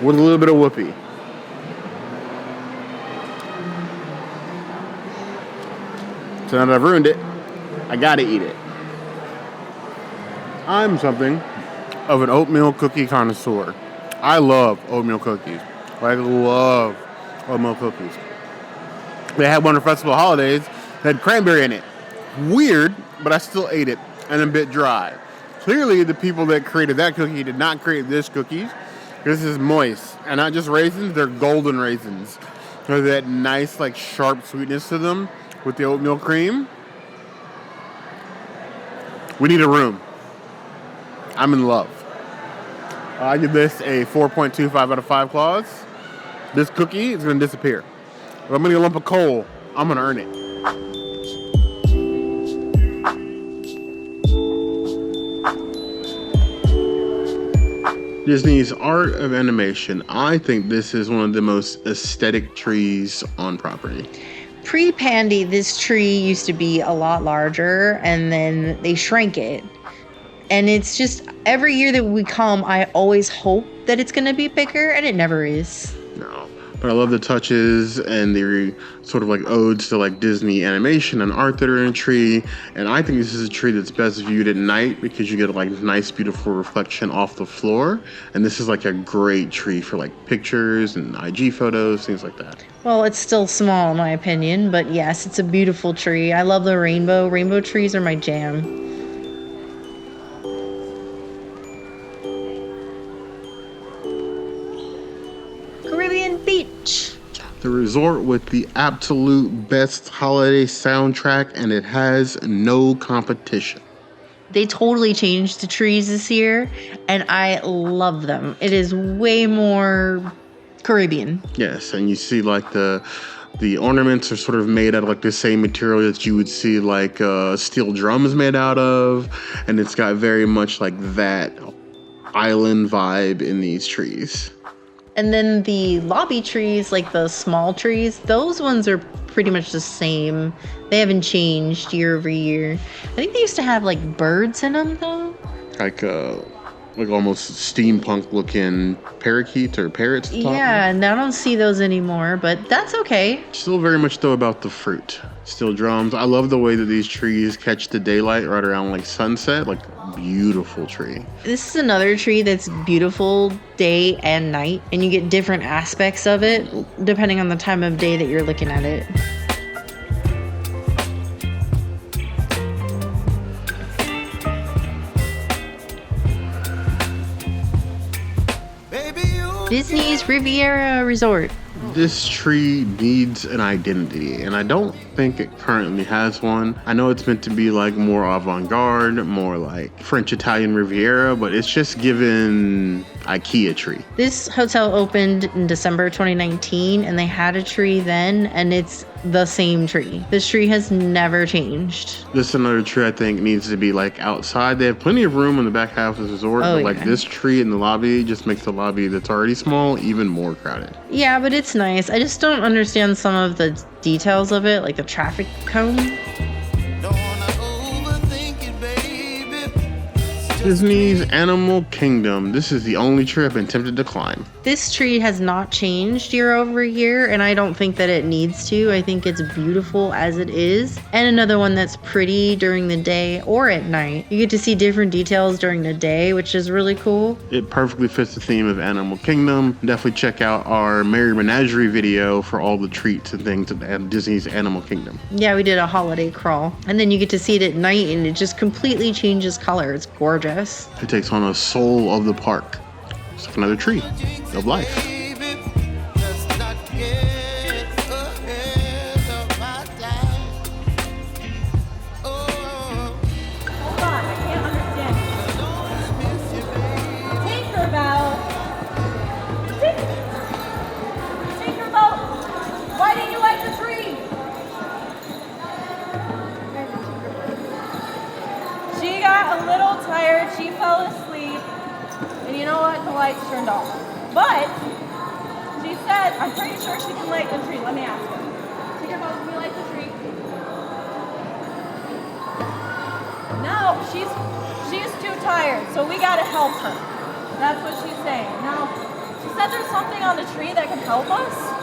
with a little bit of whoopee. So now that I've ruined it, I gotta eat it. I'm something of an oatmeal cookie connoisseur. I love oatmeal cookies. I love oatmeal cookies. They had one of the festival holidays that had cranberry in it. Weird, but I still ate it and a bit dry. Clearly, the people that created that cookie did not create this cookie. This is moist. And not just raisins, they're golden raisins. There's that nice, like, sharp sweetness to them with the oatmeal cream. We need a room. I'm in love. I give this a 4.25 out of 5 claws. This cookie is going to disappear. If I'm going to get a lump of coal, I'm going to earn it. Disney's Art of Animation. I think this is one of the most aesthetic trees on property. Pre-Pandy, this tree used to be a lot larger, and then they shrank it. And it's just, every year that we come, I always hope that it's going to be bigger, and it never is. No. But I love the touches and the sort of like odes to like Disney animation and art that are in a tree. And I think this is a tree that's best viewed at night because you get like nice, beautiful reflection off the floor. And this is like a great tree for like pictures and IG photos, things like that. Well, it's still small in my opinion, but yes, it's a beautiful tree. I love the rainbow. Rainbow trees are my jam. Caribbean Beach. The resort with the absolute best holiday soundtrack, and it has no competition. They totally changed the trees this year, and I love them. It is way more Caribbean. Yes, and you see like the ornaments are sort of made out of like the same material that you would see like steel drums made out of, and it's got very much like that island vibe in these trees. And then the lobby trees, like the small trees, those ones are pretty much the same. They haven't changed year over year. I think they used to have like birds in them though. Like almost steampunk looking parakeets or parrots. Yeah, and I don't see those anymore, but that's okay. Still very much though about the fruit. Still drums. I love the way that these trees catch the daylight right around like sunset. Like beautiful tree. This is another tree that's beautiful day and night, and you get different aspects of it depending on the time of day that you're looking at it. Disney's Riviera Resort. This tree needs an identity, and I don't think it currently has one. I know it's meant to be like more avant-garde, more like French-Italian Riviera, but it's just given IKEA tree. This hotel opened in December 2019, and they had a tree then, and it's the same tree. This tree has never changed. This is another tree I think needs to be like outside. They have plenty of room in the back half of the resort, but like this tree in the lobby just makes the lobby that's already small even more crowded. Yeah, but it's nice. I just don't understand some of the details of it, like the traffic cone. Disney's Animal Kingdom. This is the only tree I've been tempted to climb. This tree has not changed year over year, and I don't think that it needs to. I think it's beautiful as it is. And another one that's pretty during the day or at night. You get to see different details during the day, which is really cool. It perfectly fits the theme of Animal Kingdom. Definitely check out our Merry Menagerie video for all the treats and things at Disney's Animal Kingdom. Yeah, we did a holiday crawl. And then you get to see it at night, and it just completely changes color. It's gorgeous. It takes on a soul of the park. It's like another tree of life. Why didn't you like the tree? She got a little tired, she fell asleep, and you know what? The lights turned off. But she said, I'm pretty sure she can like the tree. Let me ask her. Tinkerbell, can you like the tree? No, she's too tired, so we gotta help her. That's what she's saying. Now, she said there's something on the tree that can help us.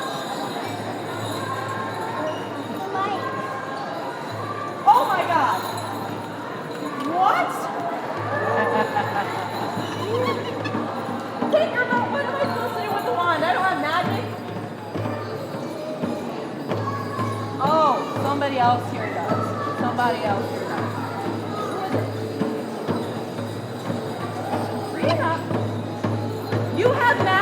Oh my God! What? Tinkerbell, what am I supposed to do with the wand? I don't have magic. Oh, somebody else here does. Somebody else here does. Who is it? Rena, you have magic.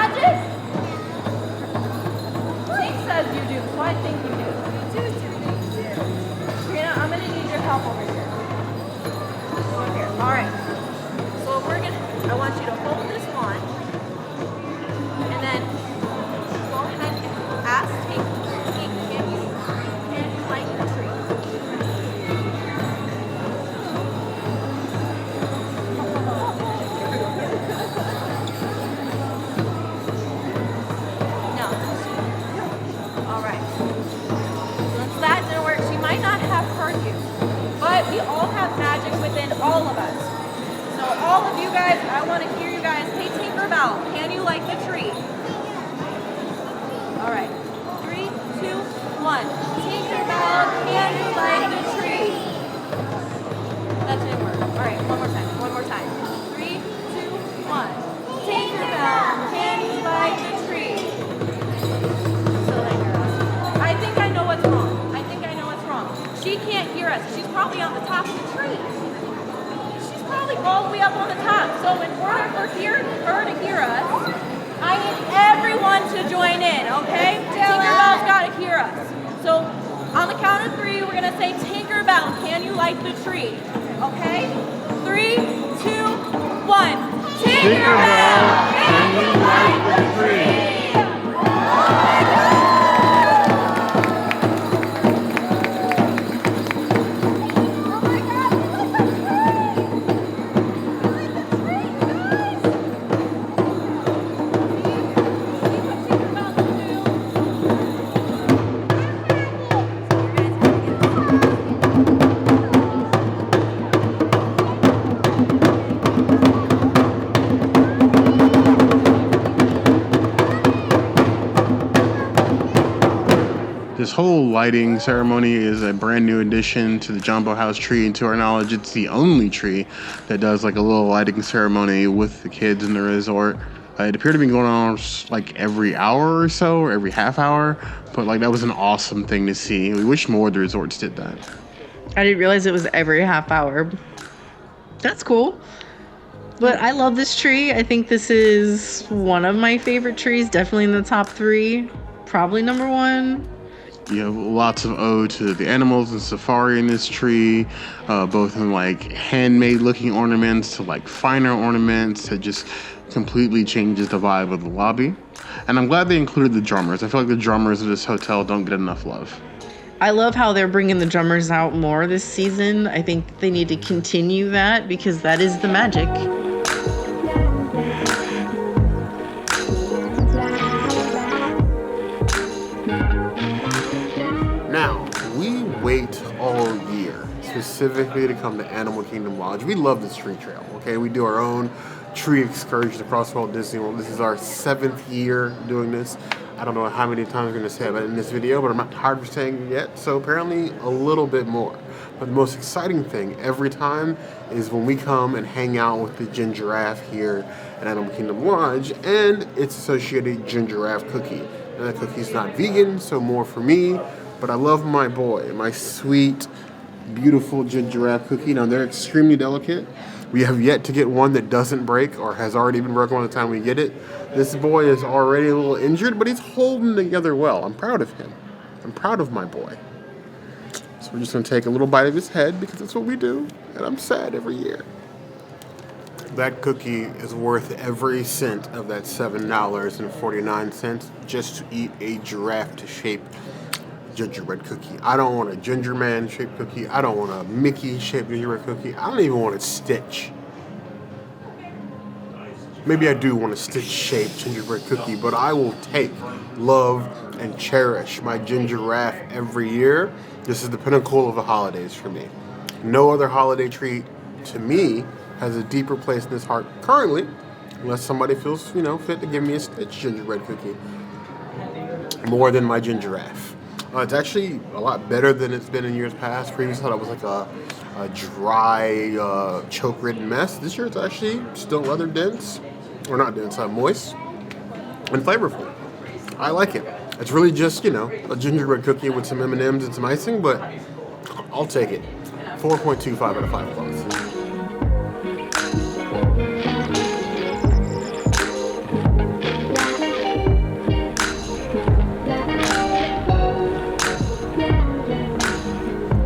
all of us. So all of you guys, I want to hear you guys. Hey, Tinkerbell, can you like the tree? All right. 3, 2, 1. Tinkerbell, can you like the tree? That didn't work. All right, one more time. 3, 2, 1. Tinkerbell, can you like the tree? Still didn't hear us. I think I know what's wrong. She can't hear us. She's probably on the top of the tree. She's probably all the way up on the top. So in order for her to hear us, I need everyone to join in, okay? Tinkerbell's got to hear us. So on the count of 3, we're going to say, Tinkerbell, can you light the tree? Okay? 3, 2, 1. Tinkerbell, can you light the tree? This whole lighting ceremony is a brand new addition to the Jambo House tree, and to our knowledge, it's the only tree that does like a little lighting ceremony with the kids in the resort. It appeared to be going on like every hour or so, or every half hour, but like that was an awesome thing to see. We wish more of the resorts did that. I didn't realize it was every half hour. That's cool. But I love this tree. I think this is one of my favorite trees, definitely in the top 3, probably number 1. You have lots of ode to the animals and safari in this tree, both in like handmade looking ornaments to like finer ornaments that just completely changes the vibe of the lobby. And I'm glad they included the drummers. I feel like the drummers of this hotel don't get enough love. I love how they're bringing the drummers out more this season. I think they need to continue that because that is the magic. Now, we wait all year specifically to come to Animal Kingdom Lodge. We love this tree trail, okay? We do our own tree excursion across Walt Disney World. This is our 7th year doing this. I don't know how many times I'm going to say about it in this video, but I'm not tired of saying it yet, so apparently a little bit more. But the most exciting thing every time is when we come and hang out with the Gingeraffe here at Animal Kingdom Lodge and its associated Gingeraffe cookie. And that cookie's not vegan, so more for me, but I love my boy, my sweet, beautiful Gingeraffe cookie. Now, they're extremely delicate. We have yet to get one that doesn't break or has already been broken by the time we get it. This boy is already a little injured, but he's holding together well. I'm proud of him. I'm proud of my boy. So we're just going to take a little bite of his head because that's what we do, and I'm sad every year. That cookie is worth every cent of that $7.49 just to eat a giraffe-shaped gingerbread cookie. I don't want a Ginger Man shaped cookie. I don't want a Mickey shaped gingerbread cookie. I don't even want a Stitch. Maybe I do want a Stitch shaped gingerbread cookie, but I will take, love, and cherish my Gingeraffe every year. This is the pinnacle of the holidays for me. No other holiday treat, to me, has a deeper place in this heart currently, unless somebody feels, fit to give me a Stitch gingerbread cookie. More than my Gingeraffe. It's actually a lot better than it's been in years past. Previously, I thought it was like a dry, choke-ridden mess. This year, it's actually still rather dense, or not dense, moist and flavorful. I like it. It's really just, a gingerbread cookie with some M&Ms and some icing, but I'll take it. 4.25 out of 5 bucks.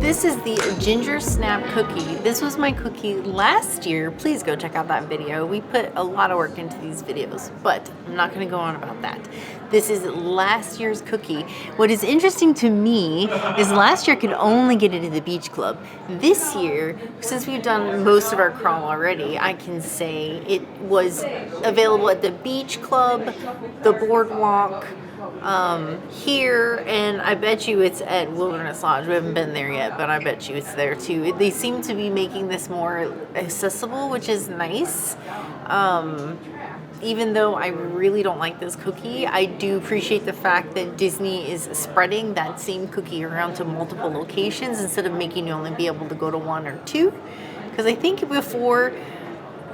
This is the Ginger Snap Cookie. This was my cookie last year. Please go check out that video. We put a lot of work into these videos, but I'm not going to go on about that. This is last year's cookie. What is interesting to me is last year I could only get it at the beach club. This year, since we've done most of our crawl already, I can say it was available at the beach club, the Boardwalk, here, and I bet you it's at Wilderness Lodge. We haven't been there yet, but I bet you it's there too. They seem to be making this more accessible, which is nice. Even though I really don't like this cookie, I do appreciate the fact that Disney is spreading that same cookie around to multiple locations instead of making you only be able to go to one or two. Because I think before,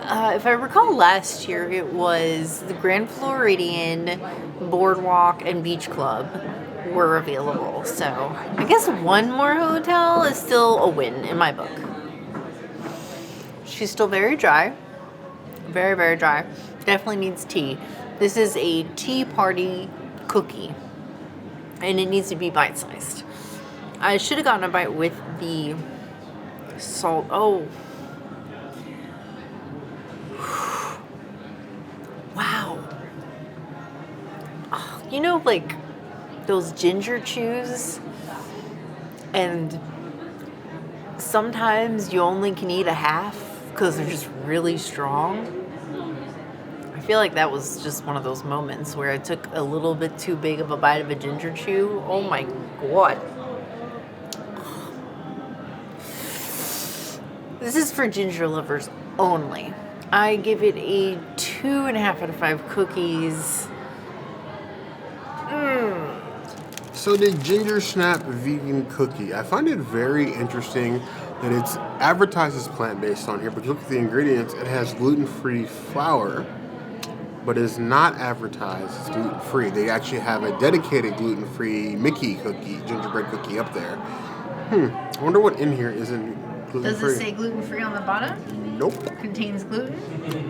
if I recall last year, it was the Grand Floridian, Boardwalk, and Beach Club were available. So I guess one more hotel is still a win in my book. She's still very dry. Very, very dry. Definitely needs tea. This is a tea party cookie, and it needs to be bite-sized. I should have gotten a bite with the salt. Oh. Wow. Oh, you know, like those ginger chews, and sometimes you only can eat a half because they're just really strong. I feel like that was just one of those moments where I took a little bit too big of a bite of a ginger chew. Oh my God. This is for ginger lovers only. I give it a 2.5 out of 5 cookies. So the Ginger Snap vegan cookie, I find it very interesting that it's advertised as plant-based on here, but look at the ingredients. It has gluten-free flour, but is not advertised as gluten-free. They actually have a dedicated gluten-free Mickey cookie, gingerbread cookie up there. I wonder what in here isn't gluten-free. Does it say gluten-free on the bottom? Nope. Contains gluten?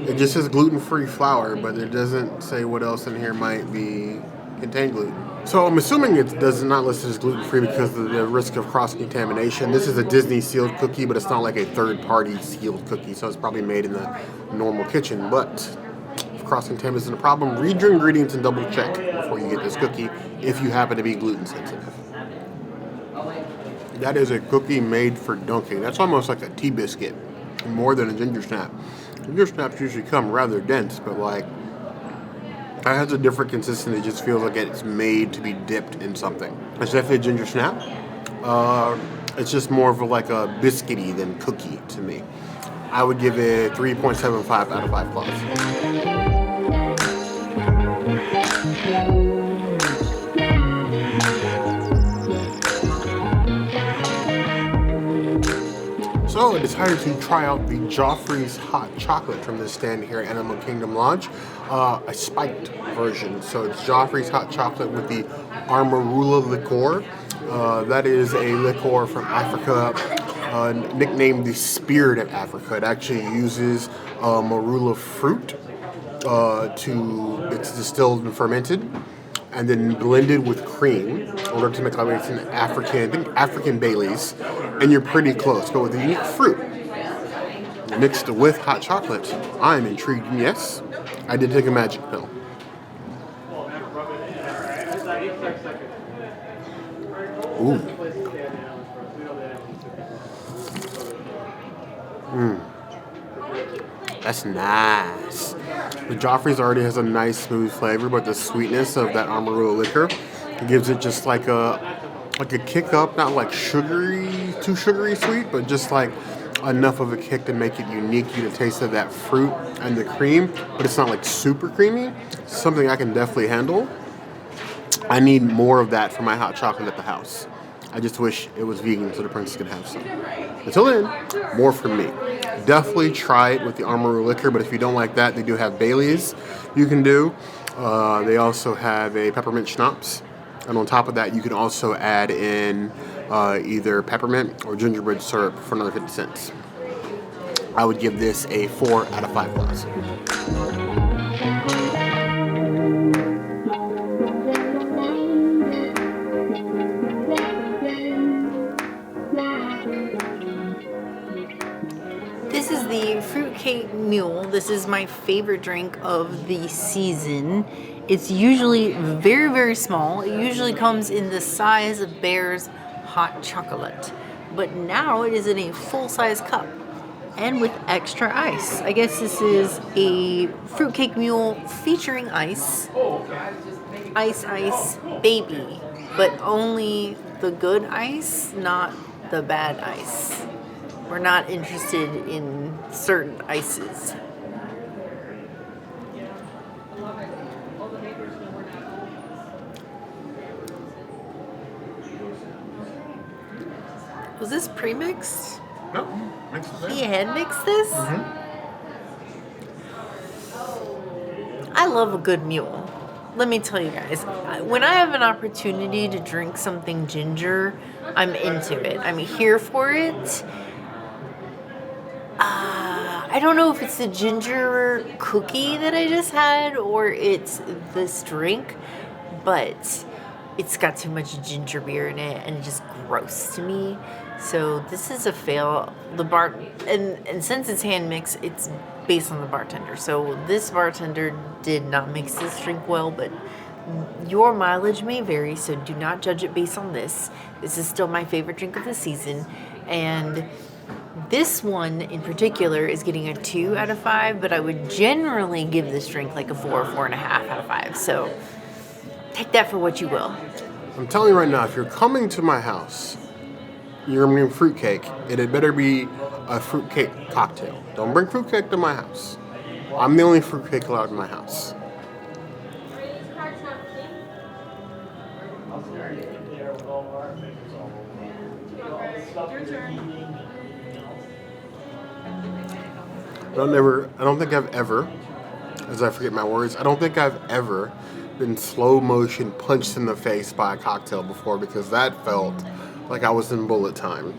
It just says gluten-free flour, but it doesn't say what else in here might be contain gluten. So I'm assuming it does not list as gluten-free because of the risk of cross-contamination. This is a Disney sealed cookie, but it's not like a third-party sealed cookie, so it's probably made in the normal kitchen. But if cross-contamination isn't a problem, read your ingredients and double-check before you get this cookie if you happen to be gluten-sensitive. That is a cookie made for dunking. That's almost like a tea biscuit, more than a ginger snap. Ginger snaps usually come rather dense, but like, that has a different consistency. It just feels like it's made to be dipped in something. It's definitely a ginger snap. It's just more of like a biscuity than cookie to me. I would give it 3.75 out of 5 claws. So I decided to try out the Joffrey's hot chocolate from this stand here at Animal Kingdom Lodge, a spiked version. So it's Joffrey's hot chocolate with the Amarula liqueur. That is a liqueur from Africa, nicknamed the Spirit of Africa. It actually uses marula fruit it's distilled and fermented, and then blended with cream in order to make like an African Baileys, and you're pretty close. But with the unique fruit mixed with hot chocolate, I'm intrigued. And yes, I did take a magic pill. Ooh. That's nice. The Joffrey's already has a nice smooth flavor, but the sweetness of that Amarula liquor gives it just like a kick up, not like too sugary sweet, but just like enough of a kick to make it unique. You get a taste of that fruit and the cream, but it's not like super creamy. It's something I can definitely handle. I need more of that for my hot chocolate at the house. I just wish it was vegan so the princess could have some. Until then, more from me. Definitely try it with the Amarula liquor, but if you don't like that, they do have Baileys you can do. They also have a peppermint schnapps. And on top of that, you can also add in either peppermint or gingerbread syrup for another 50 cents. I would give this a 4 out of 5 claws. This is the fruitcake mule. This is my favorite drink of the season. It's usually very, very small. It usually comes in the size of Bear's hot chocolate. But now it is in a full-size cup and with extra ice. I guess this is a fruitcake mule featuring ice. Ice, baby. But only the good ice, not the bad ice. We're not interested in certain ices. Was this pre-mixed? No, mix it He hand mixed this? Mm-hmm. I love a good mule. Let me tell you guys, when I have an opportunity to drink something ginger, I'm into it. I'm here for it. I don't know if it's the ginger cookie that I just had or it's this drink, but it's got too much ginger beer in it and it's just gross to me. So this is a fail. And since it's hand mixed, it's based on the bartender. So this bartender did not mix this drink well, but your mileage may vary, so do not judge it based on this. This is still my favorite drink of the season, and this one in particular is getting a 2 out of 5, but I would generally give this drink like a 4, 4.5 out of 5. So take that for what you will. I'm telling you right now, if you're coming to my house, you're gonna bring fruitcake. It had better be a fruitcake cocktail. Don't bring fruitcake to my house. I'm the only fruitcake allowed in my house. I don't think I've ever, as I forget my words, I don't think I've ever been slow motion punched in the face by a cocktail before, because that felt like I was in bullet time.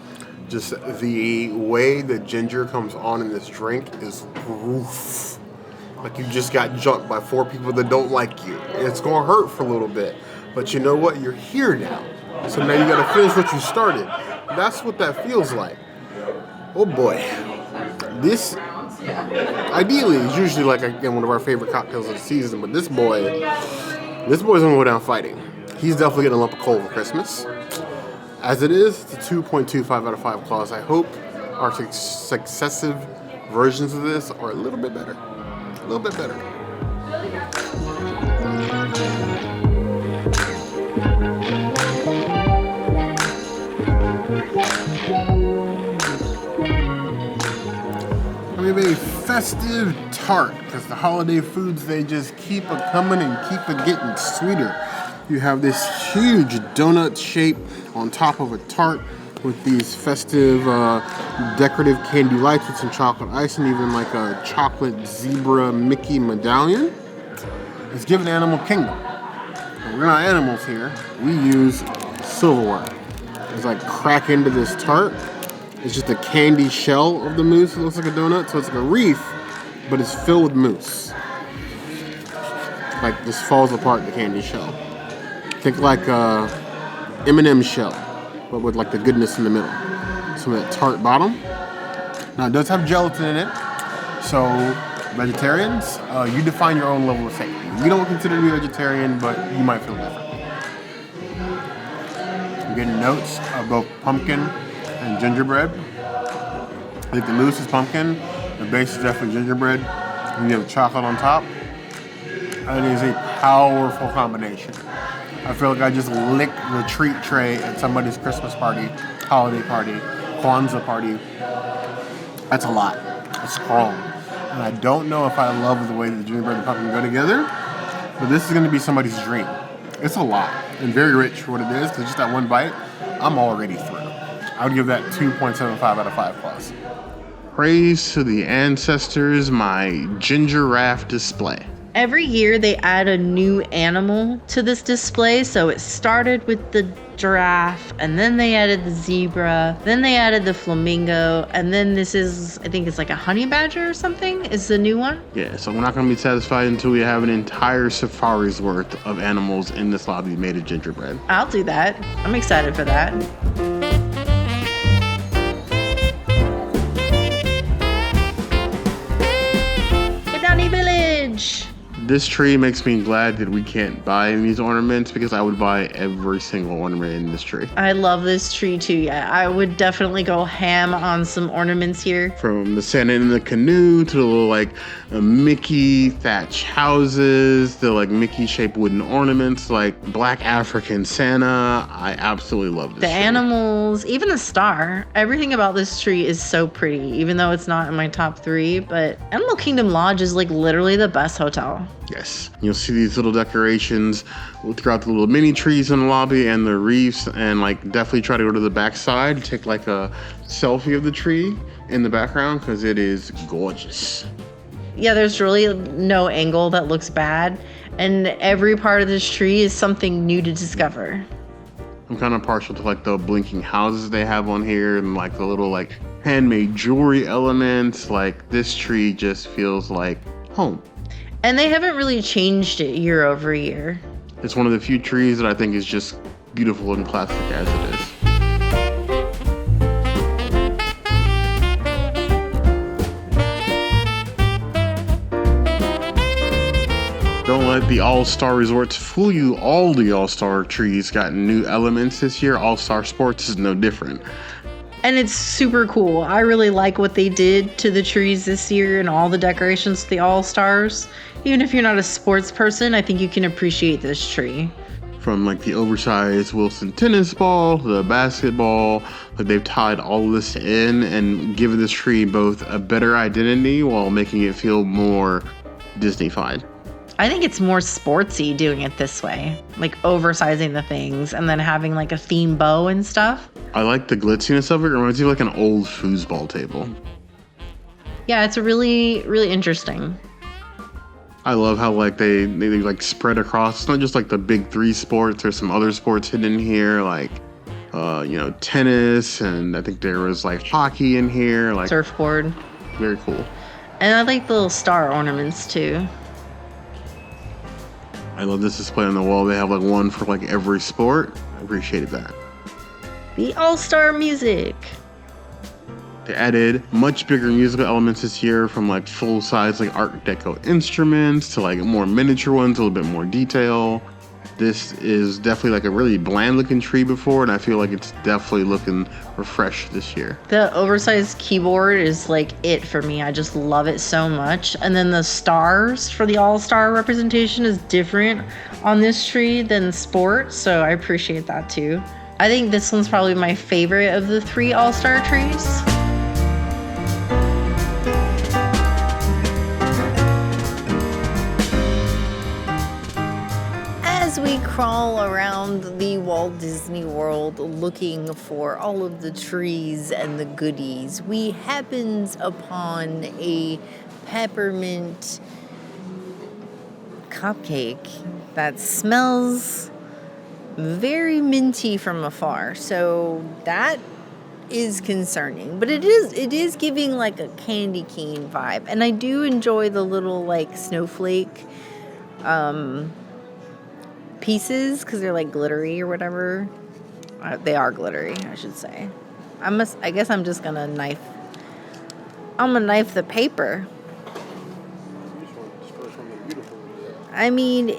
Just the way the ginger comes on in this drink is oof. Like you just got jumped by 4 people that don't like you. It's gonna hurt for a little bit, but you know what? You're here now. So now you gotta finish what you started. That's what that feels like. Oh boy. This, ideally, is usually like, again, one of our favorite cocktails of the season, but this boy's gonna go down fighting. He's definitely getting a lump of coal for Christmas. As it is, it's a 2.25 out of 5 claws. I hope our successive versions of this are a little bit better. A little bit better. We have a festive tart, because the holiday foods, they just keep a coming and keep a getting sweeter. You have this huge donut shape on top of a tart with these festive decorative candy lights with some chocolate ice and even like a chocolate zebra Mickey medallion. It's given Animal Kingdom. And we're not animals here. We use silverware. It's like crack into this tart. It's just a candy shell of the mousse. It looks like a donut, so it's like a wreath, but it's filled with mousse. Like this falls apart, the candy shell. Think like a M&M shell, but with like the goodness in the middle. Some of that tart bottom. Now it does have gelatin in it, so vegetarians, you define your own level of safety. We don't consider to be vegetarian, but you might feel different. You're getting notes of both pumpkin and gingerbread. I think the mousse is pumpkin, the base is definitely gingerbread, and you have chocolate on top. And it is a powerful combination. I feel like I just licked the treat tray at somebody's Christmas party, holiday party, Kwanzaa party. That's a lot. It's strong. And I don't know if I love the way the gingerbread and pumpkin go together, but this is going to be somebody's dream. It's a lot and very rich for what it is, because just that one bite, I'm already through. I would give that 2.75 out of 5 plus. Praise to the ancestors, my Gingeraffe display. Every year they add a new animal to this display. So it started with the giraffe, and then they added the zebra, then they added the flamingo, and then this is, I think it's like a honey badger or something is the new one. Yeah, so we're not going to be satisfied until we have an entire safari's worth of animals in this lobby made of gingerbread. I'll do that. I'm excited for that. Kidani Village. This tree makes me glad that we can't buy any of these ornaments because I would buy every single ornament in this tree. I love this tree too. Yeah, I would definitely go ham on some ornaments here. From the Santa in the canoe to the little like Mickey thatch houses, the like Mickey shaped wooden ornaments, like black African Santa. I absolutely love this The tree. animals, even the star. Everything about this tree is so pretty, even though it's not in my top 3. But Animal Kingdom Lodge is like literally the best hotel. Yes, you'll see these little decorations throughout the little mini trees in the lobby and the reefs, and like definitely try to go to the back side, take like a selfie of the tree in the background because it is gorgeous. Yeah, there's really no angle that looks bad, and every part of this tree is something new to discover. I'm kind of partial to like the blinking houses they have on here and like the little like handmade jewelry elements. Like this tree just feels like home. And they haven't really changed it year over year. It's one of the few trees that I think is just beautiful and classic as it is. Don't let the All-Star Resorts fool you. All the All-Star trees got new elements this year. All-Star Sports is no different. And it's super cool. I really like what they did to the trees this year and all the decorations to the All-Stars. Even if you're not a sports person, I think you can appreciate this tree. From like the oversized Wilson tennis ball, the basketball, like they've tied all of this in and given this tree both a better identity while making it feel more Disney-fied. I think it's more sportsy doing it this way, like oversizing the things and then having like a theme bow and stuff. I like the glitziness of it. It reminds me of like an old foosball table. Yeah, it's really, really interesting. I love how like they like spread across. It's not just like the big 3 sports. There's some other sports hidden in here, like tennis, and I think there was like hockey in here, like Surfboard. very cool. And I like the little star ornaments too. I love this display on the wall. They have like one for like every sport. I appreciated that. The All-Star music. They added much bigger musical elements this year, from like full-size like Art Deco instruments to like more miniature ones, a little bit more detail. This is definitely like a really bland-looking tree before, and I feel like it's definitely looking refreshed this year. The oversized keyboard is like it for me. I just love it so much. And then the stars for the All-Star representation is different on this tree than sports, so I appreciate that too. I think this one's probably my favorite of the 3 All-Star trees. As we crawl around the Walt Disney World looking for all of the trees and the goodies, we happened upon a peppermint cupcake that smells very minty from afar. So that is concerning, but it is giving like a candy cane vibe, and I do enjoy the little like snowflake pieces because they're like glittery or whatever. They are glittery, I should say. I guess I'm just gonna knife. I'm gonna knife the paper. I mean,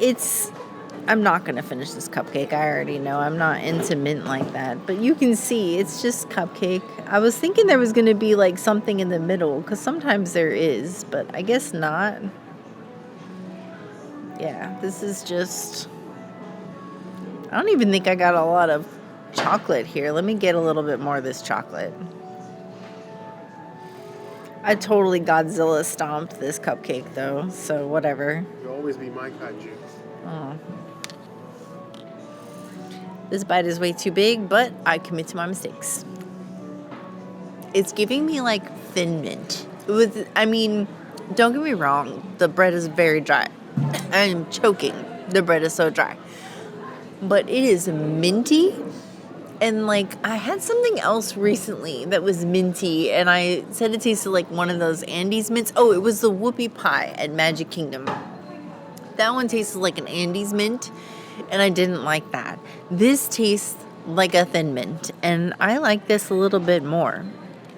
I'm not gonna finish this cupcake. I already know I'm not into mint like that, but you can see it's just cupcake. I was thinking there was gonna be like something in the middle because sometimes there is, but I guess not. Yeah, this is just. I don't even think I got a lot of chocolate here. Let me get a little bit more of this chocolate. I totally Godzilla stomped this cupcake though, so whatever. You'll always be my kaiju. Oh. This bite is way too big, but I commit to my mistakes. It's giving me like thin mint. Don't get me wrong, the bread is very dry. I'm choking. The bread is so dry. But it is minty, and like I had something else recently that was minty, and I said it tasted like one of those Andes mints. Oh, it was the whoopie pie at Magic Kingdom. That one tasted like an Andes mint, and I didn't like that. This tastes like a thin mint, and I like this a little bit more,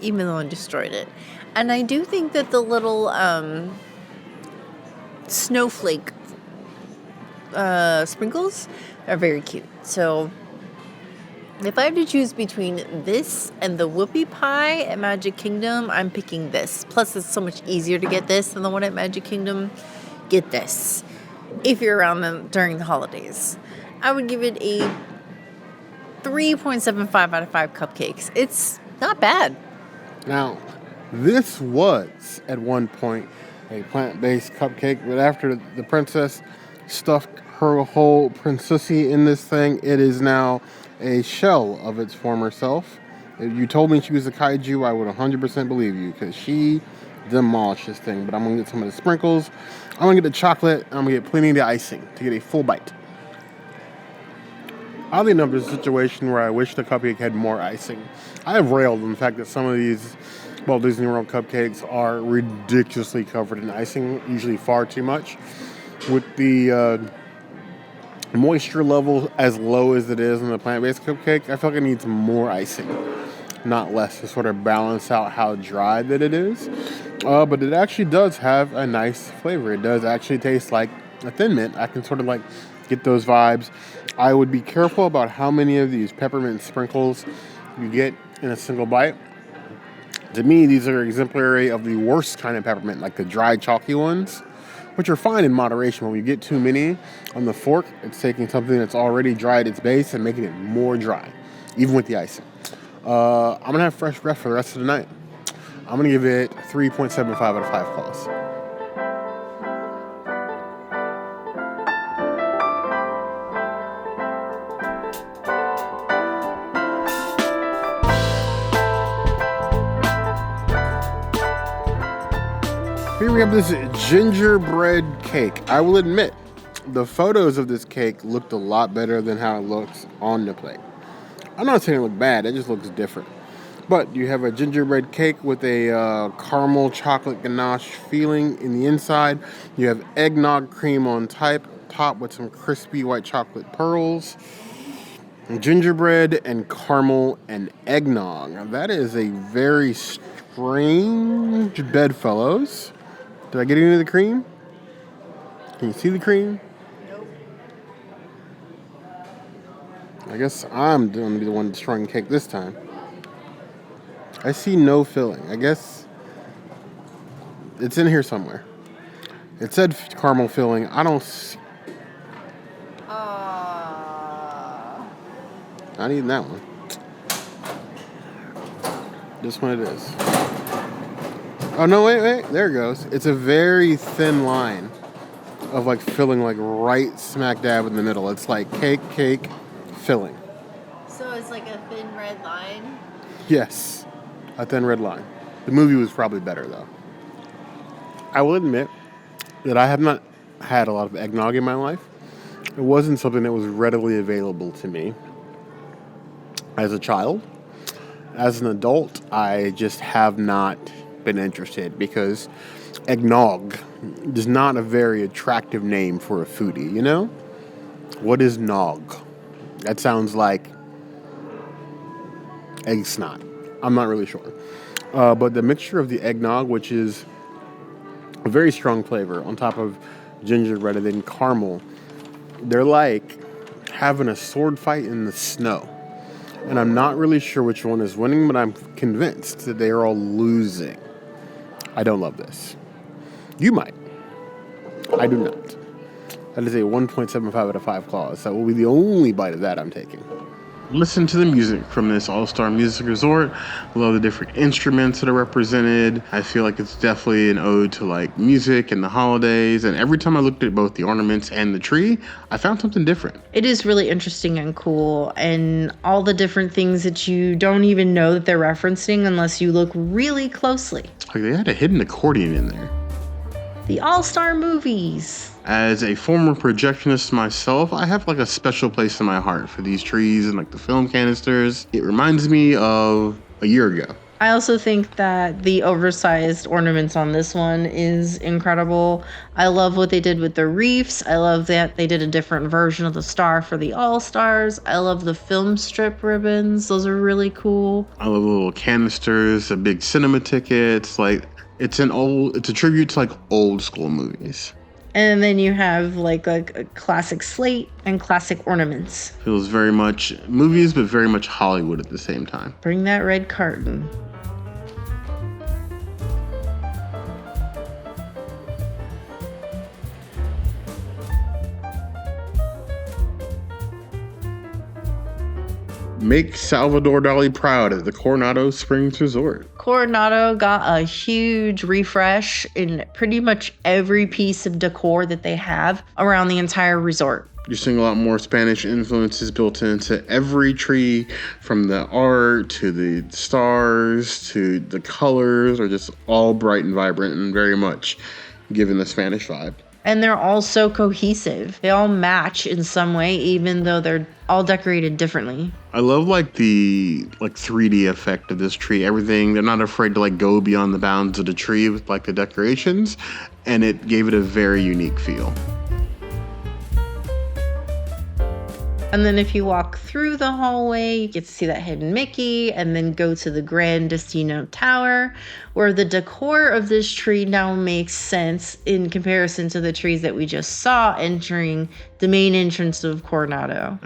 even though I destroyed it. And I do think that the little snowflake sprinkles are very cute. So if I have to choose between this and the whoopie pie at Magic Kingdom, I'm picking this. Plus, it's so much easier to get this than the one at Magic Kingdom. Get this if you're around them during the holidays. I would give it a 3.75 out of 5 cupcakes. It's not bad. Now, this was at one point a plant-based cupcake, but after the princess stuffed her whole princessy in this thing, it is now a shell of its former self. If you told me she was a kaiju, I would 100% believe you, because she demolished this thing. But I'm going to get some of the sprinkles. I'm going to get the chocolate. I'm going to get plenty of the icing to get a full bite. Oddly enough, there's a situation where I wish the cupcake had more icing. I have railed on the fact that some of these Walt Disney World cupcakes are ridiculously covered in icing, usually far too much. With the moisture level as low as it is in the plant-based cupcake, I feel like it needs more icing, not less, to sort of balance out how dry that it is. But it actually does have a nice flavor. It does actually taste like a Thin Mint. I can sort of like get those vibes. I would be careful about how many of these peppermint sprinkles you get in a single bite. To me, these are exemplary of the worst kind of peppermint, like the dry, chalky ones, which are fine in moderation. When you get too many on the fork, it's taking something that's already dry at its base and making it more dry, even with the icing. I'm going to have fresh breath for the rest of the night. I'm going to give it 3.75 out of 5 claws. Here we have this gingerbread cake. I will admit, the photos of this cake looked a lot better than how it looks on the plate. I'm not saying it looked bad, it just looks different. But you have a gingerbread cake with a caramel chocolate ganache feeling in the inside. You have eggnog cream on top with some crispy white chocolate pearls. Gingerbread and caramel and eggnog. Now, that is a very strange bedfellows. Did I get any of the cream? Can you see the cream? Nope. I guess I'm going to be the one destroying the cake this time. I see no filling. I guess it's in here somewhere. It said caramel filling. I don't see. Not even that one. This one it is. Oh, no, wait. There it goes. It's a very thin line of like filling like right smack dab in the middle. It's like cake, filling. So it's like a thin red line? Yes, a thin red line. The movie was probably better though. I will admit that I have not had a lot of eggnog in my life. It wasn't something that was readily available to me as a child. As an adult, I just have not been interested because eggnog is not a very attractive name for a foodie, you know? What is nog? That sounds like egg snot. I'm not really sure. But the mixture of the eggnog, which is a very strong flavor, on top of gingerbread and then caramel, they're like having a sword fight in the snow. And I'm not really sure which one is winning, but I'm convinced that they are all losing. I don't love this. You might. I do not. That is a 1.75 out of 5 claws. That will be the only bite of that I'm taking. Listen to the music from this all-star music resort. I love the different instruments that are represented. I feel like it's definitely an ode to like music and the holidays. And every time I looked at both the ornaments and the tree, I found something different. It is really interesting and cool, and all the different things that you don't even know that they're referencing unless you look really closely. Like they had a hidden accordion in there. The all-star movies. As a former projectionist myself, I have like a special place in my heart for these trees and like the film canisters. It reminds me of a year ago. I also think that the oversized ornaments on this one is incredible. I love what they did with the reefs. I love that they did a different version of the star for the All-Stars. I love the film strip ribbons. Those are really cool. I love the little canisters, the big cinema tickets. Like it's a tribute to like old school movies. And then you have like a classic slate and classic ornaments. Feels very much movies, but very much Hollywood at the same time. Bring that red carton. Make Salvador Dali proud at the Coronado Springs Resort. Coronado got a huge refresh in pretty much every piece of decor that they have around the entire resort. You're seeing a lot more Spanish influences built into every tree, from the art to the stars to the colors are just all bright and vibrant and very much giving the Spanish vibe. And they're all so cohesive. They all match in some way, even though they're all decorated differently. I love the 3D effect of this tree. Everything, they're not afraid to go beyond the bounds of the tree with the decorations, and it gave it a very unique feel. And then if you walk through the hallway, you get to see that hidden Mickey, and then go to the Gran Destino Tower, where the decor of this tree now makes sense in comparison to the trees that we just saw entering the main entrance of Coronado.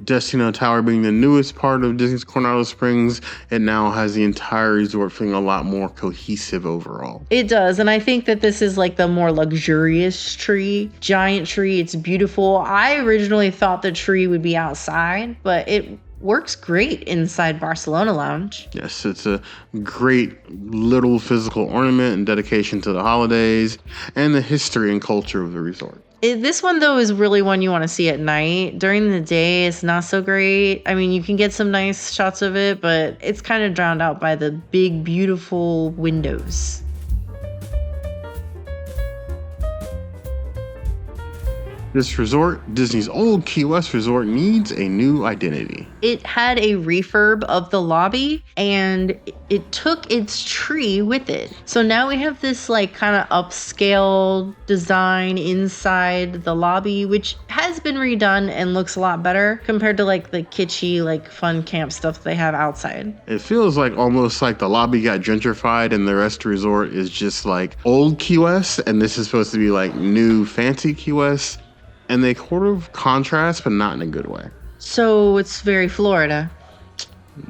Destino Tower being the newest part of Disney's Coronado Springs, it now has the entire resort feeling a lot more cohesive overall. It does, and I think that this is the more luxurious tree, giant tree. It's beautiful. I originally thought the tree would be outside, but it works great inside Barcelona Lounge. Yes, it's a great little physical ornament and dedication to the holidays and the history and culture of the resort. This one, though, is really one you want to see at night. During the day, it's not so great. I mean, you can get some nice shots of it, but it's kind of drowned out by the big, beautiful windows. This resort, Disney's old Key West resort, needs a new identity. It had a refurb of the lobby, and it took its tree with it. So now we have this kind of upscale design inside the lobby, which has been redone and looks a lot better compared to the kitschy, fun camp stuff they have outside. It feels almost like the lobby got gentrified and the rest of the resort is just old Key West, and this is supposed to be new fancy Key West. And they sort of contrast, but not in a good way. So it's very Florida.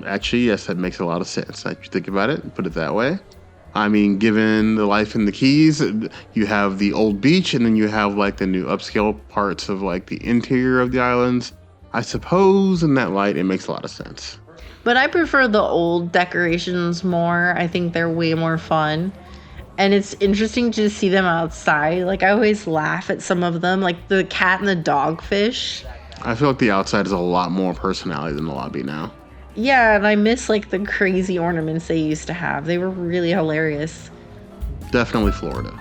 Actually, yes, that makes a lot of sense. If you think about it and put it that way. I mean, given the life in the Keys, you have the old beach, and then you have the new upscale parts of the interior of the islands. I suppose in that light, it makes a lot of sense. But I prefer the old decorations more. I think they're way more fun. And it's interesting to see them outside. I always laugh at some of them, the cat and the dogfish. I feel the outside is a lot more personality than the lobby now. Yeah, and I miss the crazy ornaments they used to have. They were really hilarious. Definitely Florida.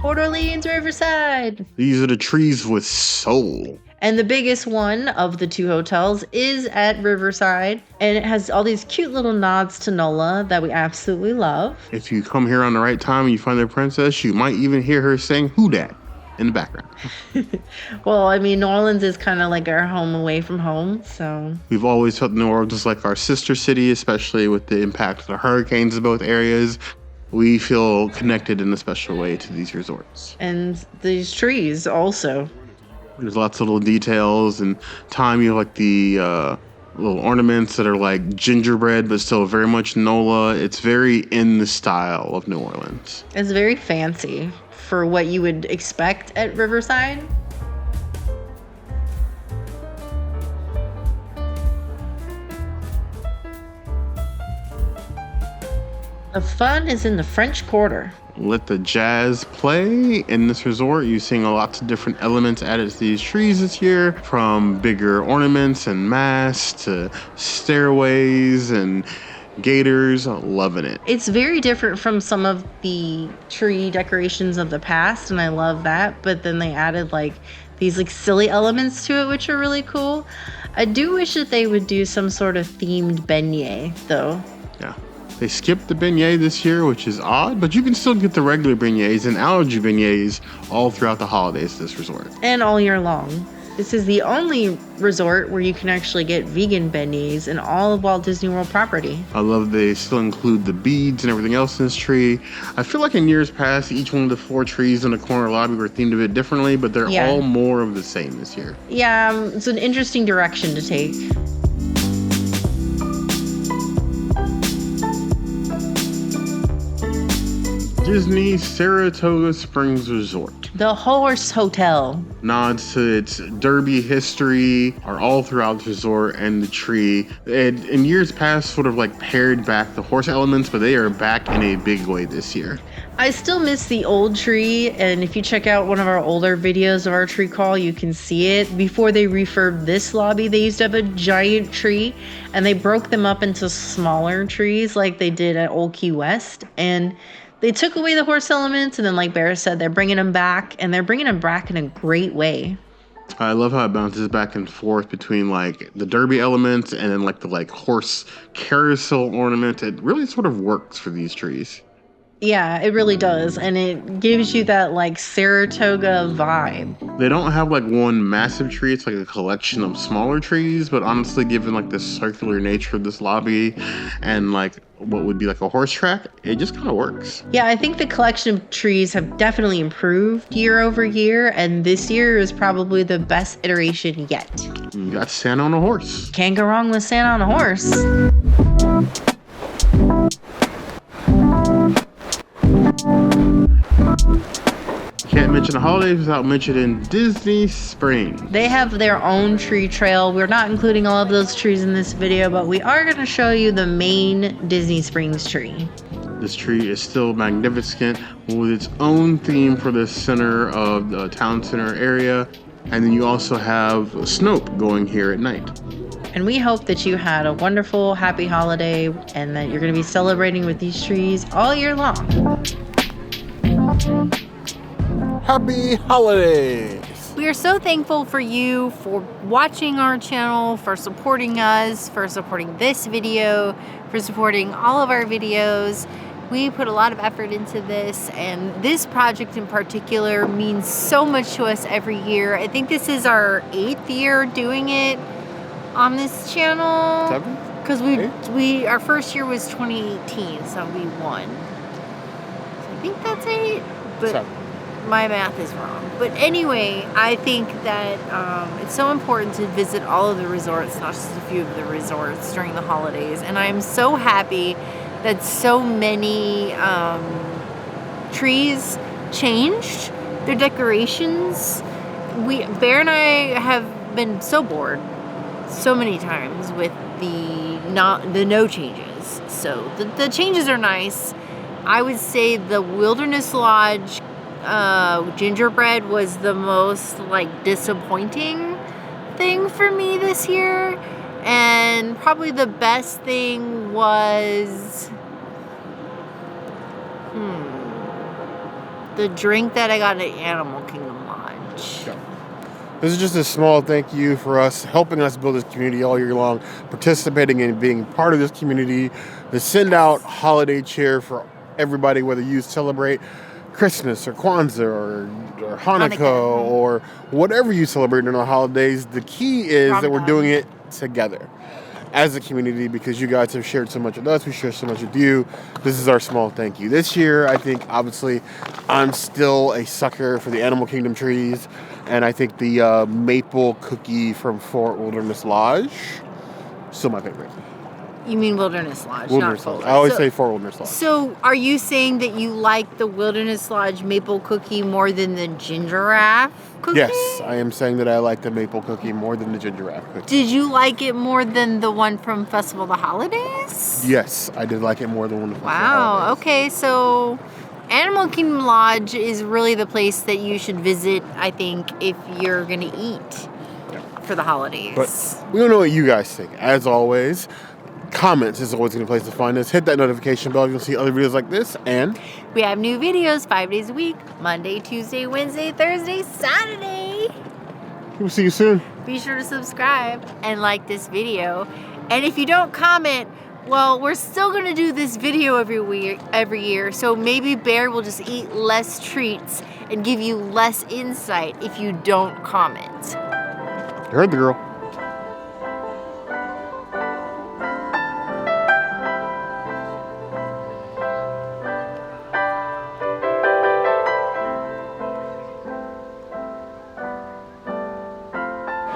Port Orleans Riverside. These are the trees with soul. And the biggest one of the two hotels is at Riverside. And it has all these cute little nods to NOLA that we absolutely love. If you come here on the right time and you find the princess, you might even hear her saying, "Who dat?" in the background. Well, I mean, New Orleans is kind of our home away from home, so. We've always felt New Orleans is our sister city, especially with the impact of the hurricanes in both areas. We feel connected in a special way to these resorts. And these trees also. There's lots of little details, and time you have the little ornaments that are gingerbread, but still very much NOLA. It's very in the style of New Orleans. It's very fancy for what you would expect at Riverside. The fun is in the French Quarter. Let the jazz play in this resort. You're seeing lots of different elements added to these trees this year, from bigger ornaments and masts to stairways and gators. Loving it. It's very different from some of the tree decorations of the past, and I love that. But then they added these silly elements to it, which are really cool. I do wish that they would do some sort of themed beignet, though. Yeah. They skipped the beignet this year, which is odd, but you can still get the regular beignets and allergy beignets all throughout the holidays at this resort. And all year long. This is the only resort where you can actually get vegan beignets in all of Walt Disney World property. I love they still include the beads and everything else in this tree. I feel like in years past, each one of the 4 trees in the corner lobby were themed a bit differently, but they're all more of the same this year. Yeah, it's an interesting direction to take. Disney Saratoga Springs Resort. The Horse Hotel. Nods to its derby history are all throughout the resort and the tree. It, in years past, sort of like pared back the horse elements, but they are back in a big way this year. I still miss the old tree, and if you check out one of our older videos of our tree crawl, you can see it. Before they refurbed this lobby, they used to have a giant tree, and they broke them up into smaller trees like they did at Old Key West, and they took away the horse elements, and then like Bear said, they're bringing them back, and they're bringing them back in a great way. I love how it bounces back and forth between like the derby elements and then like the like horse carousel ornament. It really sort of works for these trees. Yeah, it really does, and it gives you that like Saratoga vibe. They don't have like one massive tree, it's like a collection of smaller trees, but honestly, given like the circular nature of this lobby and like what would be like a horse track, it just kind of works. Yeah, I think the collection of trees have definitely improved year over year, and this year is probably the best iteration yet. You got Santa on a horse. Can't go wrong with Santa on a horse. Can't mention the holidays without mentioning Disney Springs. They have their own tree trail. We're not including all of those trees in this video, but we are going to show you the main Disney Springs tree. This tree is still magnificent with its own theme for the center of the town center area. And then you also have Snope going here at night. And we hope that you had a wonderful, happy holiday and that you're going to be celebrating with these trees all year long. Happy holidays! We are so thankful for you for watching our channel, for supporting us, for supporting this video, for supporting all of our videos. We put a lot of effort into this, and this project in particular means so much to us every year. I think this is our 8th year doing it on this channel. 7th? Because we our first year was 2018, so we won. So I think that's 8, but 7. My math is wrong. But anyway, I think that it's so important to visit all of the resorts, not just a few of the resorts during the holidays. And I'm so happy that so many trees changed their decorations. Bear and I have been so bored so many times with the no changes. So the changes are nice. I would say the Wilderness Lodge Gingerbread was the most like disappointing thing for me this year, and probably the best thing was the drink that I got at Animal Kingdom Lodge. Yeah. This is just a small thank you for us helping us build this community all year long, participating and being part of this community. The send out holiday cheer for everybody, whether you celebrate Christmas or Kwanzaa or Hanukkah or whatever you celebrate during the holidays. The key is that we're doing it together as a community because you guys have shared so much with us. We share so much with you. This is our small thank you. This year, I think, obviously, I'm still a sucker for the Animal Kingdom trees. And I think the maple cookie from Fort Wilderness Lodge, still my favorite. You mean Wilderness Lodge, Wilderness not Lodge. Boulder. I always say Fort Wilderness Lodge. So, are you saying that you like the Wilderness Lodge maple cookie more than the Gingeraffe cookie? Yes, I am saying that I like the maple cookie more than the Gingeraffe cookie. Did you like it more than the one from Festival of the Holidays? Yes, I did like it more than one from Wow, okay, so Animal Kingdom Lodge is really the place that you should visit, I think, if you're going to eat for the holidays. But we don't know what you guys think. As always, comments is always a good place to find us. Hit that notification bell. You'll see other videos like this. And we have new videos 5 days a week. Monday, Tuesday, Wednesday, Thursday, Saturday. we'll see you soon. Be sure to subscribe and like this video. And if you don't comment, well, we're still going to do this video every year. So maybe Bear will just eat less treats and give you less insight if you don't comment. You heard the girl.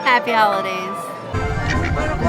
Happy holidays.